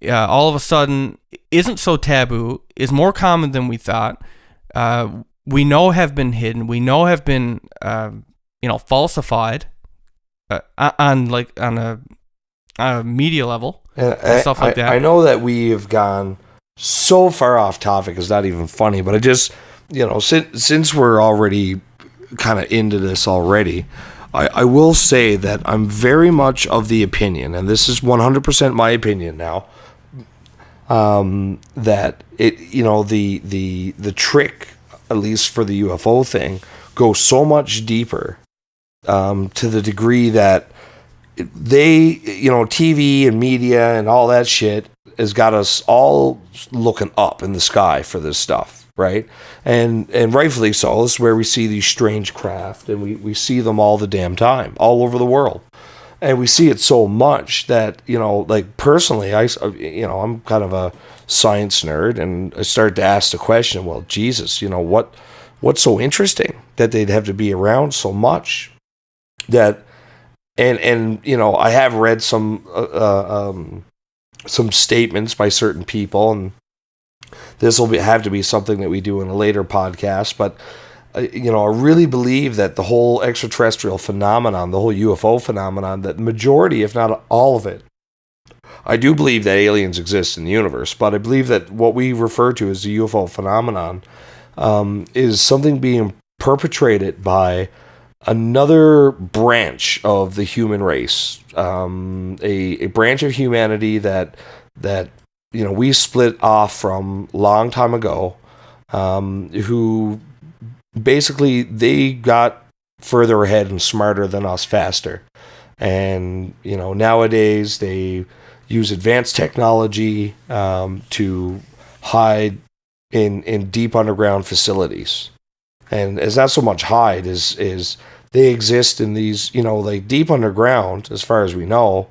all of a sudden isn't so taboo, is more common than we thought. We know have been hidden. We know have been, falsified on a media level and stuff like that. I know that we have gone so far off topic, it's not even funny, but I just, since we're already kind of into this already, I will say that I'm very much of the opinion, and this is 100% my opinion now, that it, the trick, at least for the UFO thing, goes so much deeper, to the degree that they, TV and media and all that shit has got us all looking up in the sky for this stuff, right? And rightfully so. This is where we see these strange craft, and we see them all the damn time, all over the world. And we see it so much that, personally, I'm kind of a science nerd, and I started to ask the question, well, Jesus, what's so interesting that they'd have to be around so much? That, and I have read some statements by certain people, and this will have to be something that we do in a later podcast, but I really believe that the whole extraterrestrial phenomenon, the whole UFO phenomenon, that majority, if not all of it, I do believe that aliens exist in the universe, but I believe that what we refer to as the UFO phenomenon is something being perpetrated by another branch of the human race, a branch of humanity that we split off from long time ago, who basically they got further ahead and smarter than us faster. And, nowadays they use advanced technology to hide in deep underground facilities. And it's not so much hide is they exist in these, like deep underground, as far as we know.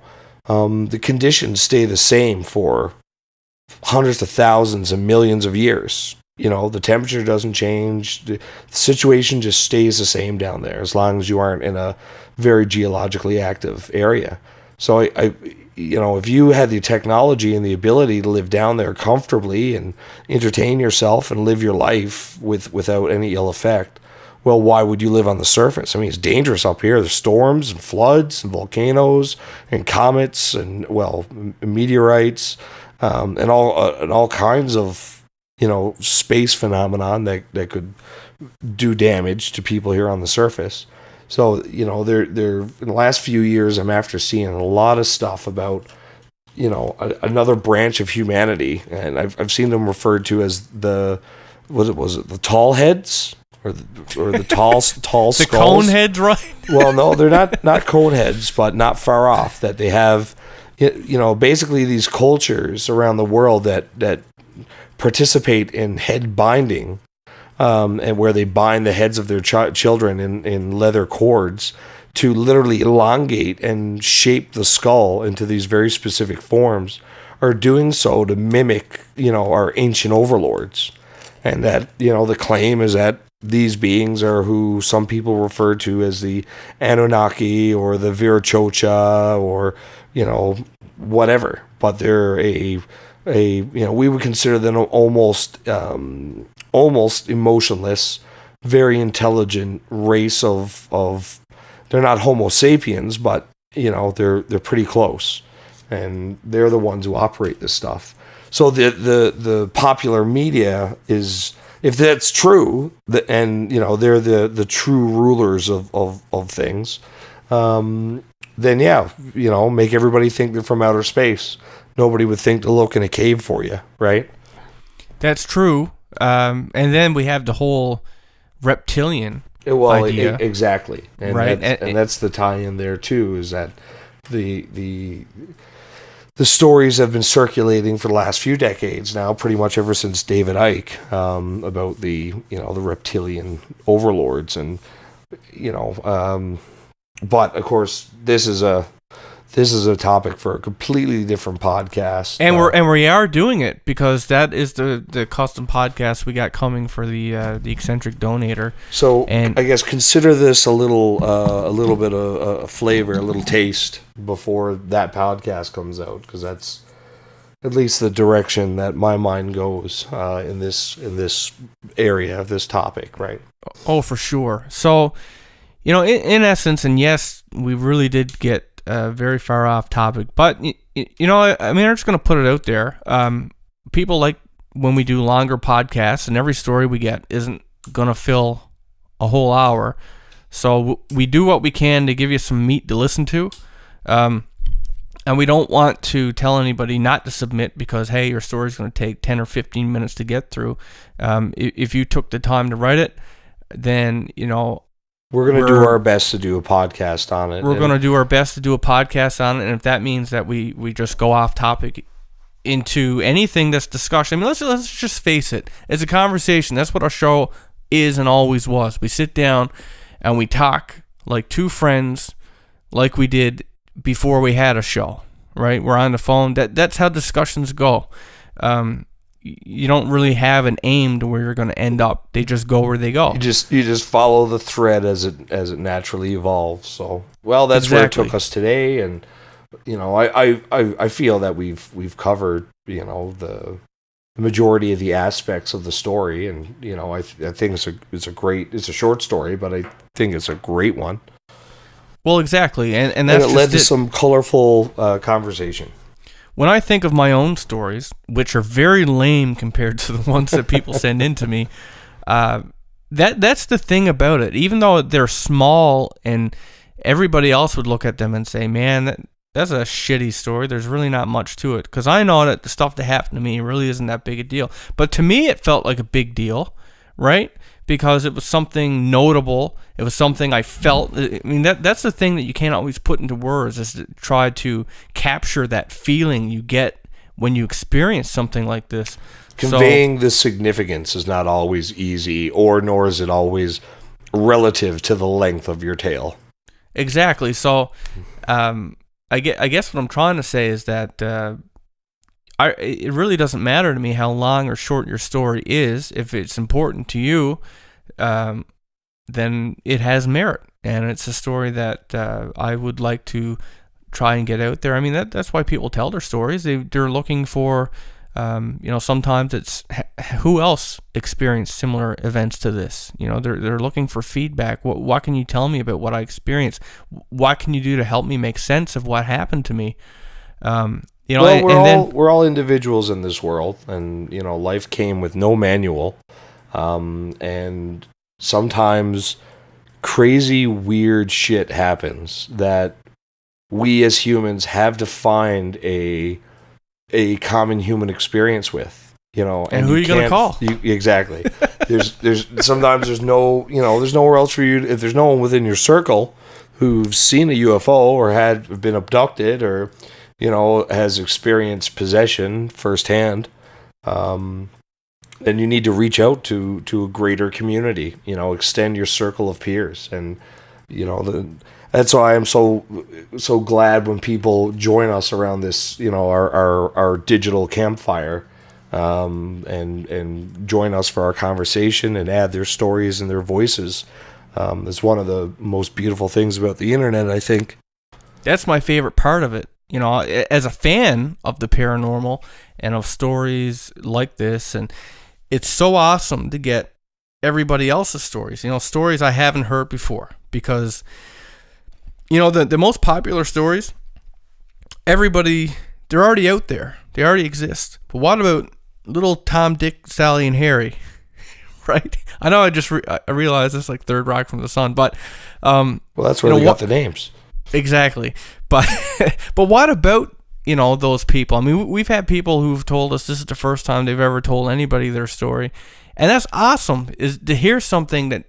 The conditions stay the same for hundreds of thousands and millions of years. The temperature doesn't change. The situation just stays the same down there as long as you aren't in a very geologically active area. So if you had the technology and the ability to live down there comfortably and entertain yourself and live your life without any ill effect, well, why would you live on the surface? I mean, it's dangerous up here. There's storms and floods and volcanoes and comets and, meteorites and all kinds of space phenomenon that could do damage to people here on the surface. So, they're in the last few years, I'm after seeing a lot of stuff about, another branch of humanity, and I've seen them referred to as the tall heads or the tall skulls. The cone heads, right? Well, no, they're not cone heads, but not far off. That they have, basically these cultures around the world that participate in head binding, and where they bind the heads of their children in leather cords to literally elongate and shape the skull into these very specific forms, are doing so to mimic, our ancient overlords. And that, the claim is that these beings are who some people refer to as the Anunnaki or the Viracocha or, whatever. But they're we would consider them almost emotionless, very intelligent race of they're not Homo sapiens, but they're pretty close, and they're the ones who operate this stuff. So the popular media is, if that's true, and they're the true rulers of things, then make everybody think they're from outer space. Nobody would think to look in a cave for you, right? That's true. And then we have the whole reptilian idea. Exactly. And right. That's the tie-in there too, is that the stories have been circulating for the last few decades now, pretty much ever since David Icke, about the reptilian overlords, and but of course this is a topic for a completely different podcast. And we are doing it because that is the custom podcast we got coming for the eccentric donator. So, and I guess consider this a little bit of a flavor, a little taste before that podcast comes out, because that's at least the direction that my mind goes in this area of this topic, right? Oh, for sure. So, in essence, and yes, we really did get very far off topic, but I'm just going to put it out there. People like when we do longer podcasts, and every story we get isn't going to fill a whole hour. So we do what we can to give you some meat to listen to. And we don't want to tell anybody not to submit because, hey, your story is going to take 10 or 15 minutes to get through. If you took the time to write it, then, we're going to do our best to do a podcast on it. We're going to do our best to do a podcast on it, and if that means that we just go off topic into anything that's discussion, I mean, let's just face it. It's a conversation. That's what our show is and always was. We sit down and we talk like two friends, like we did before we had a show, right? We're on the phone. That's how discussions go. You don't really have an aim to where you're going to end up. They just go where they go. You just follow the thread as it naturally evolves. So, well, that's exactly where it took us today, and I feel that we've covered the the majority of the aspects of the story. And I think it's a short story, but I think it's a great one. Well, exactly, and that's it led to some colorful conversation. When I think of my own stories, which are very lame compared to the ones that people send in to me, that's the thing about it. Even though they're small and everybody else would look at them and say, man, that's a shitty story. There's really not much to it. Because I know that the stuff that happened to me really isn't that big a deal. But to me, it felt like a big deal, right? Because it was something notable. It was something I felt. I mean, that's the thing that you can't always put into words, is to try to capture that feeling you get when you experience something like this. Conveying the significance is not always easy, nor is it always relative to the length of your tale. Exactly. So, I guess what I'm trying to say is that it really doesn't matter to me how long or short your story is. If it's important to you, then it has merit, and it's a story that I would like to try and get out there. I mean, that's why people tell their stories. They're looking for, sometimes it's who else experienced similar events to this. They're looking for feedback. What can you tell me about what I experienced? What can you do to help me make sense of what happened to me? We're all individuals in this world, and life came with no manual, and sometimes crazy, weird shit happens that we as humans have to find a common human experience with, and who are you going to call? Exactly. there's sometimes there's nowhere else for you. If there's no one within your circle who's seen a UFO or had been abducted or has experienced possession firsthand, then you need to reach out to a greater community, extend your circle of peers. And, that's why I'm so glad when people join us around this, our digital campfire, and join us for our conversation and add their stories and their voices. It's one of the most beautiful things about the internet, I think. That's my favorite part of it. As a fan of the paranormal and of stories like this, and it's so awesome to get everybody else's stories, stories I haven't heard before, because, the most popular stories, everybody, they're already out there. They already exist. But what about little Tom, Dick, Sally, and Harry, right? I know I realized it's like Third Rock from the Sun, but... well, that's where they got the names. Exactly. But what about, those people? I mean, we've had people who've told us this is the first time they've ever told anybody their story. And that's awesome, is to hear something that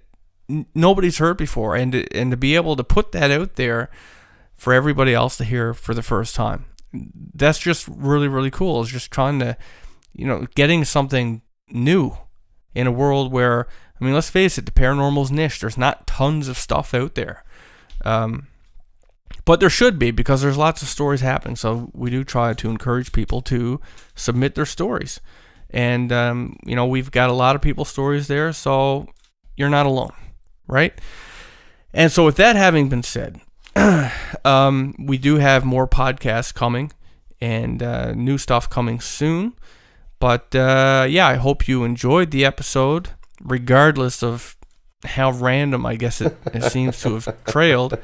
nobody's heard before, and to be able to put that out there for everybody else to hear for the first time. That's just really, really cool. It's just trying to, getting something new in a world where, I mean, let's face it, the paranormal's niche. There's not tons of stuff out there. But there should be, because there's lots of stories happening. So we do try to encourage people to submit their stories. And, we've got a lot of people's stories there, so you're not alone, right? And so with that having been said, we do have more podcasts coming and new stuff coming soon. But, I hope you enjoyed the episode, regardless of how random, I guess, it seems to have trailed.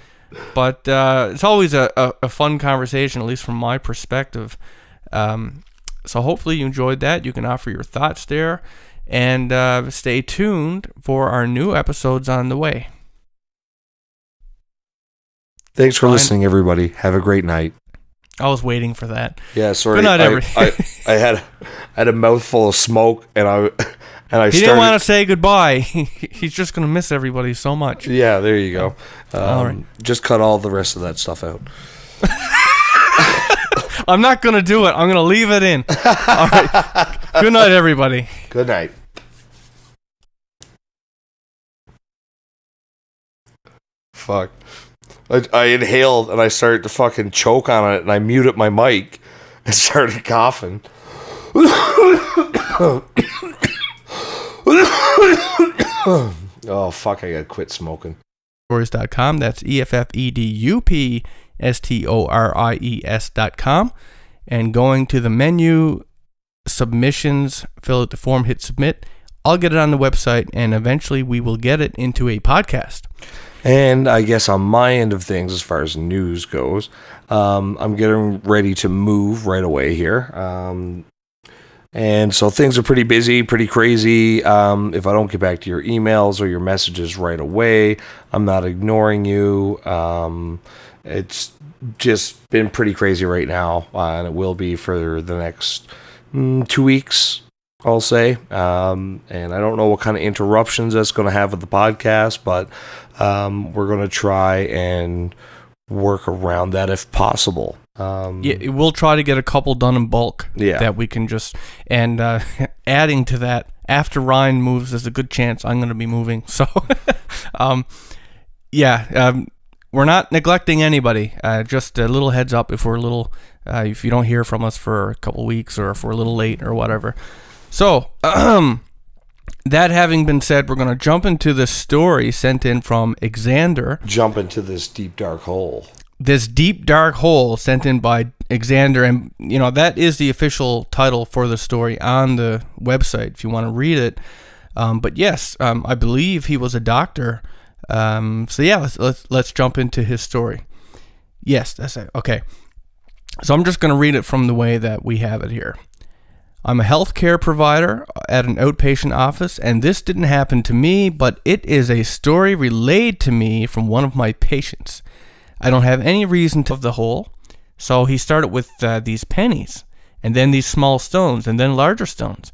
But it's always a fun conversation, at least from my perspective. So hopefully you enjoyed that. You can offer your thoughts there. And stay tuned for our new episodes on the way. Thanks for listening, everybody. Have a great night. I was waiting for that. Yeah, sorry. Good night, everybody. I had a mouthful of smoke, and I He didn't want to say goodbye. He's just going to miss everybody so much. Yeah, there you go. All right. Just cut all the rest of that stuff out. I'm not going to do it. I'm going to leave it in. All right. Good night, everybody. Good night. Fuck. I inhaled and I started to fucking choke on it, and I muted my mic and started coughing. Oh, fuck, I gotta quit smoking. Stories.com. That's EFFEDUPSTORIES.com. And going to the menu submissions, fill out the form, hit submit. I'll get it on the website, and eventually we will get it into a podcast. And I guess on my end of things, as far as news goes, I'm getting ready to move right away here. And so things are pretty busy, pretty crazy. If I don't get back to your emails or your messages right away, I'm not ignoring you. It's just been pretty crazy right now, and it will be for the next 2 weeks, I'll say. And I don't know what kind of interruptions that's going to have with the podcast, but we're going to try and work around that if possible. Yeah, we'll try to get a couple done in bulk. Yeah. That we can just, and adding to that, after Ryan moves, there's a good chance I'm going to be moving. So, we're not neglecting anybody. Just a little heads up if if you don't hear from us for a couple weeks, or if we're a little late or whatever. So, that having been said, we're going to jump into this story sent in from Xander. Jump into this deep, dark hole. This deep, dark hole sent in by Xander. And, that is the official title for the story on the website if you want to read it. But yes, I believe he was a doctor. So yeah, let's jump into his story. Yes, that's it. Okay. So I'm just going to read it from the way that we have it here. I'm a healthcare provider at an outpatient office, and this didn't happen to me, but it is a story relayed to me from one of my patients. I don't have any reason to of the hole, so he started with these pennies, and then these small stones, and then larger stones.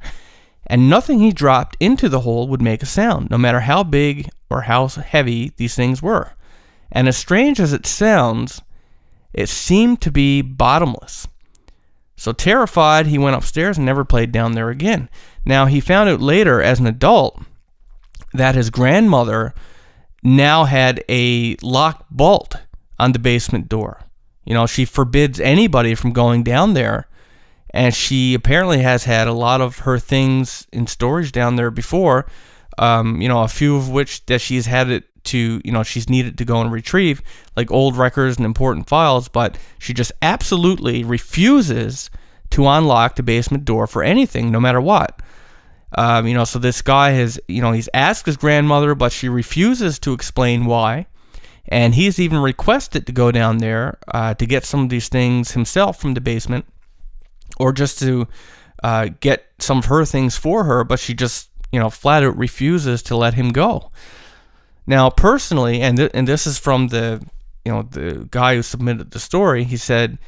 And nothing he dropped into the hole would make a sound, no matter how big or how heavy these things were. And as strange as it sounds, it seemed to be bottomless. So terrified, he went upstairs and never played down there again. Now, he found out later as an adult that his grandmother now had a locked bolt on the basement door. She forbids anybody from going down there. And she apparently has had a lot of her things in storage down there before, a few of which that she's had it to, she's needed to go and retrieve, like old records and important files, but she just absolutely refuses to unlock the basement door for anything, no matter what. So this guy has, he's asked his grandmother, but she refuses to explain why. And he's even requested to go down there to get some of these things himself from the basement, or just to get some of her things for her, but she just, flat out refuses to let him go. Now, personally, and this is from the guy who submitted the story, he said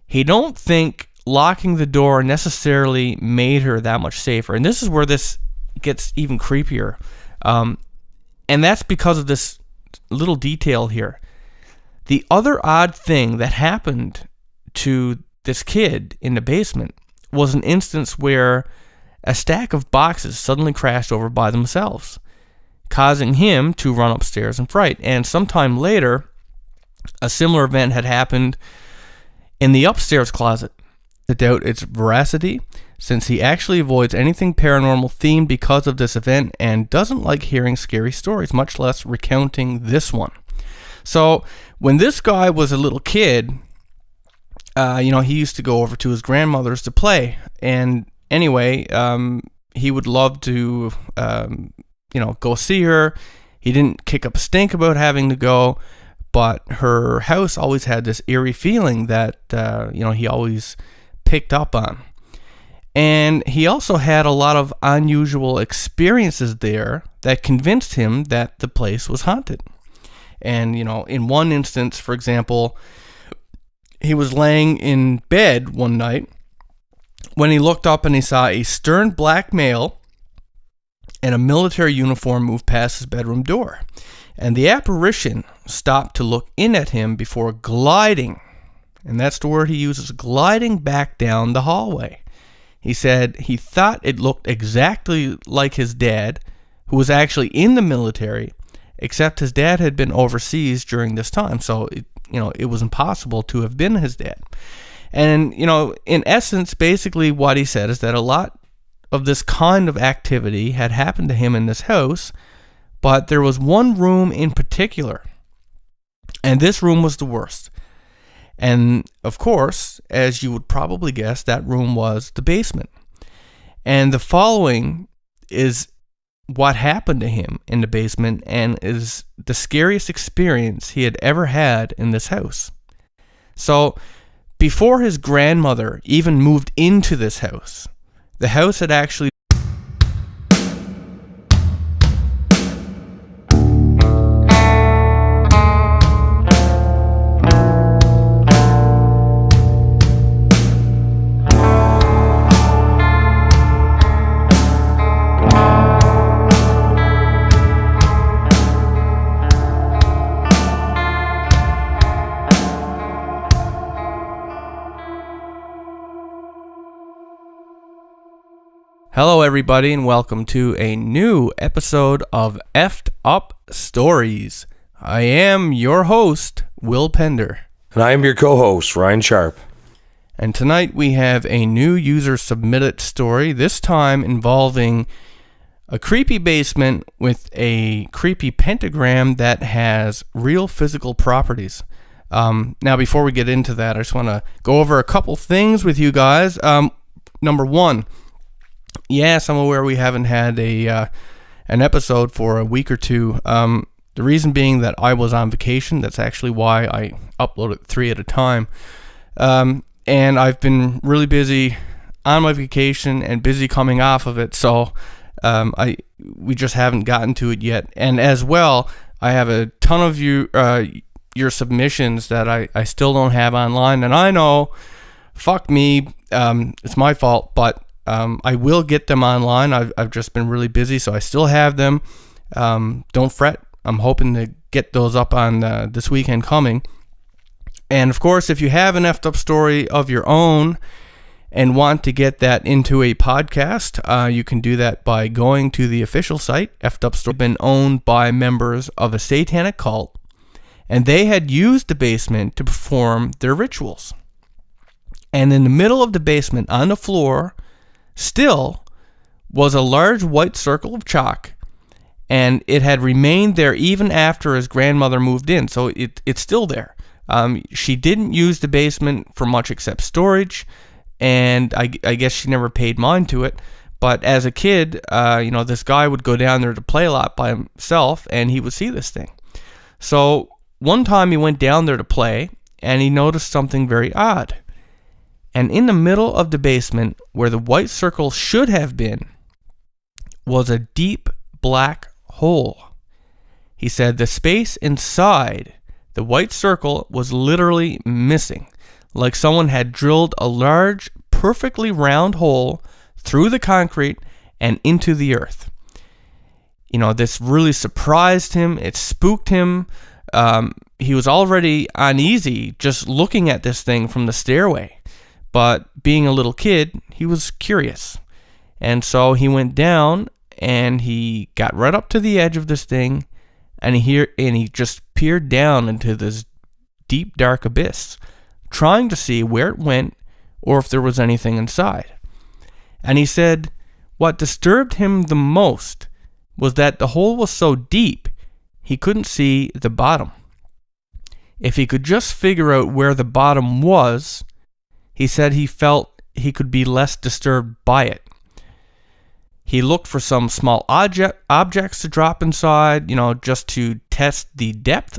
he don't think locking the door necessarily made her that much safer. And this is where this gets even creepier. And that's because of this little detail here. The other odd thing that happened to this kid in the basement was an instance where a stack of boxes suddenly crashed over by themselves, causing him to run upstairs in fright. And sometime later, a similar event had happened in the upstairs closet. I doubt its veracity, since he actually avoids anything paranormal themed because of this event and doesn't like hearing scary stories, much less recounting this one. So when this guy was a little kid, he used to go over to his grandmother's to play. And anyway, he would love to, go see her. He didn't kick up a stink about having to go, but her house always had this eerie feeling that, he always picked up on. And he also had a lot of unusual experiences there that convinced him that the place was haunted. And, in one instance, for example, he was laying in bed one night when he looked up and he saw a stern black male in a military uniform move past his bedroom door. And the apparition stopped to look in at him before gliding, and that's the word he uses, gliding back down the hallway. He said he thought it looked exactly like his dad, who was actually in the military, except his dad had been overseas during this time, so it was impossible to have been his dad. And, in essence, basically what he said is that a lot of this kind of activity had happened to him in this house, but there was one room in particular, and this room was the worst. And, of course, as you would probably guess, that room was the basement. And the following is what happened to him in the basement and is the scariest experience he had ever had in this house. So, before his grandmother even moved into this house, the house had actually Hello, everybody, and welcome to a new episode of Effed Up Stories. I am your host, Will Pender. And I am your co-host, Ryan Sharp. And tonight we have a new user-submitted story, this time involving a creepy basement with a creepy pentagram that has real physical properties. Now, before we get into that, I just want to go over a couple things with you guys. Number one, yes, I'm aware we haven't had an episode for a week or two. The reason being that I was on vacation. That's actually why I uploaded 3 at a time. And I've been really busy on my vacation and busy coming off of it. So we just haven't gotten to it yet. And as well, I have a ton of your submissions that I still don't have online. And I know, fuck me, it's my fault, but I will get them online. I've just been really busy, so I still have them. Don't fret. I'm hoping to get those up on this weekend coming. And of course, if you have an effed up story of your own and want to get that into a podcast, you can do that by going to the official site. Effed Up Story has been owned by members of a satanic cult, and they had used the basement to perform their rituals. And in the middle of the basement, on the floor, still was a large white circle of chalk, and it had remained there even after his grandmother moved in, so it's still there. She didn't use the basement for much except storage, and I guess she never paid mind to it, but as a kid, this guy would go down there to play a lot by himself, and he would see this thing. So one time he went down there to play, and he noticed something very odd. And in the middle of the basement, where the white circle should have been, was a deep black hole. He said the space inside the white circle was literally missing, like someone had drilled a large, perfectly round hole through the concrete and into the earth. This really surprised him. It spooked him. He was already uneasy just looking at this thing from the stairway. But being a little kid, he was curious. And so he went down and he got right up to the edge of this thing, and he just peered down into this deep, dark abyss, trying to see where it went or if there was anything inside. And he said what disturbed him the most was that the hole was so deep he couldn't see the bottom. If he could just figure out where the bottom was, he said he felt he could be less disturbed by it. He looked for some small objects to drop inside, just to test the depth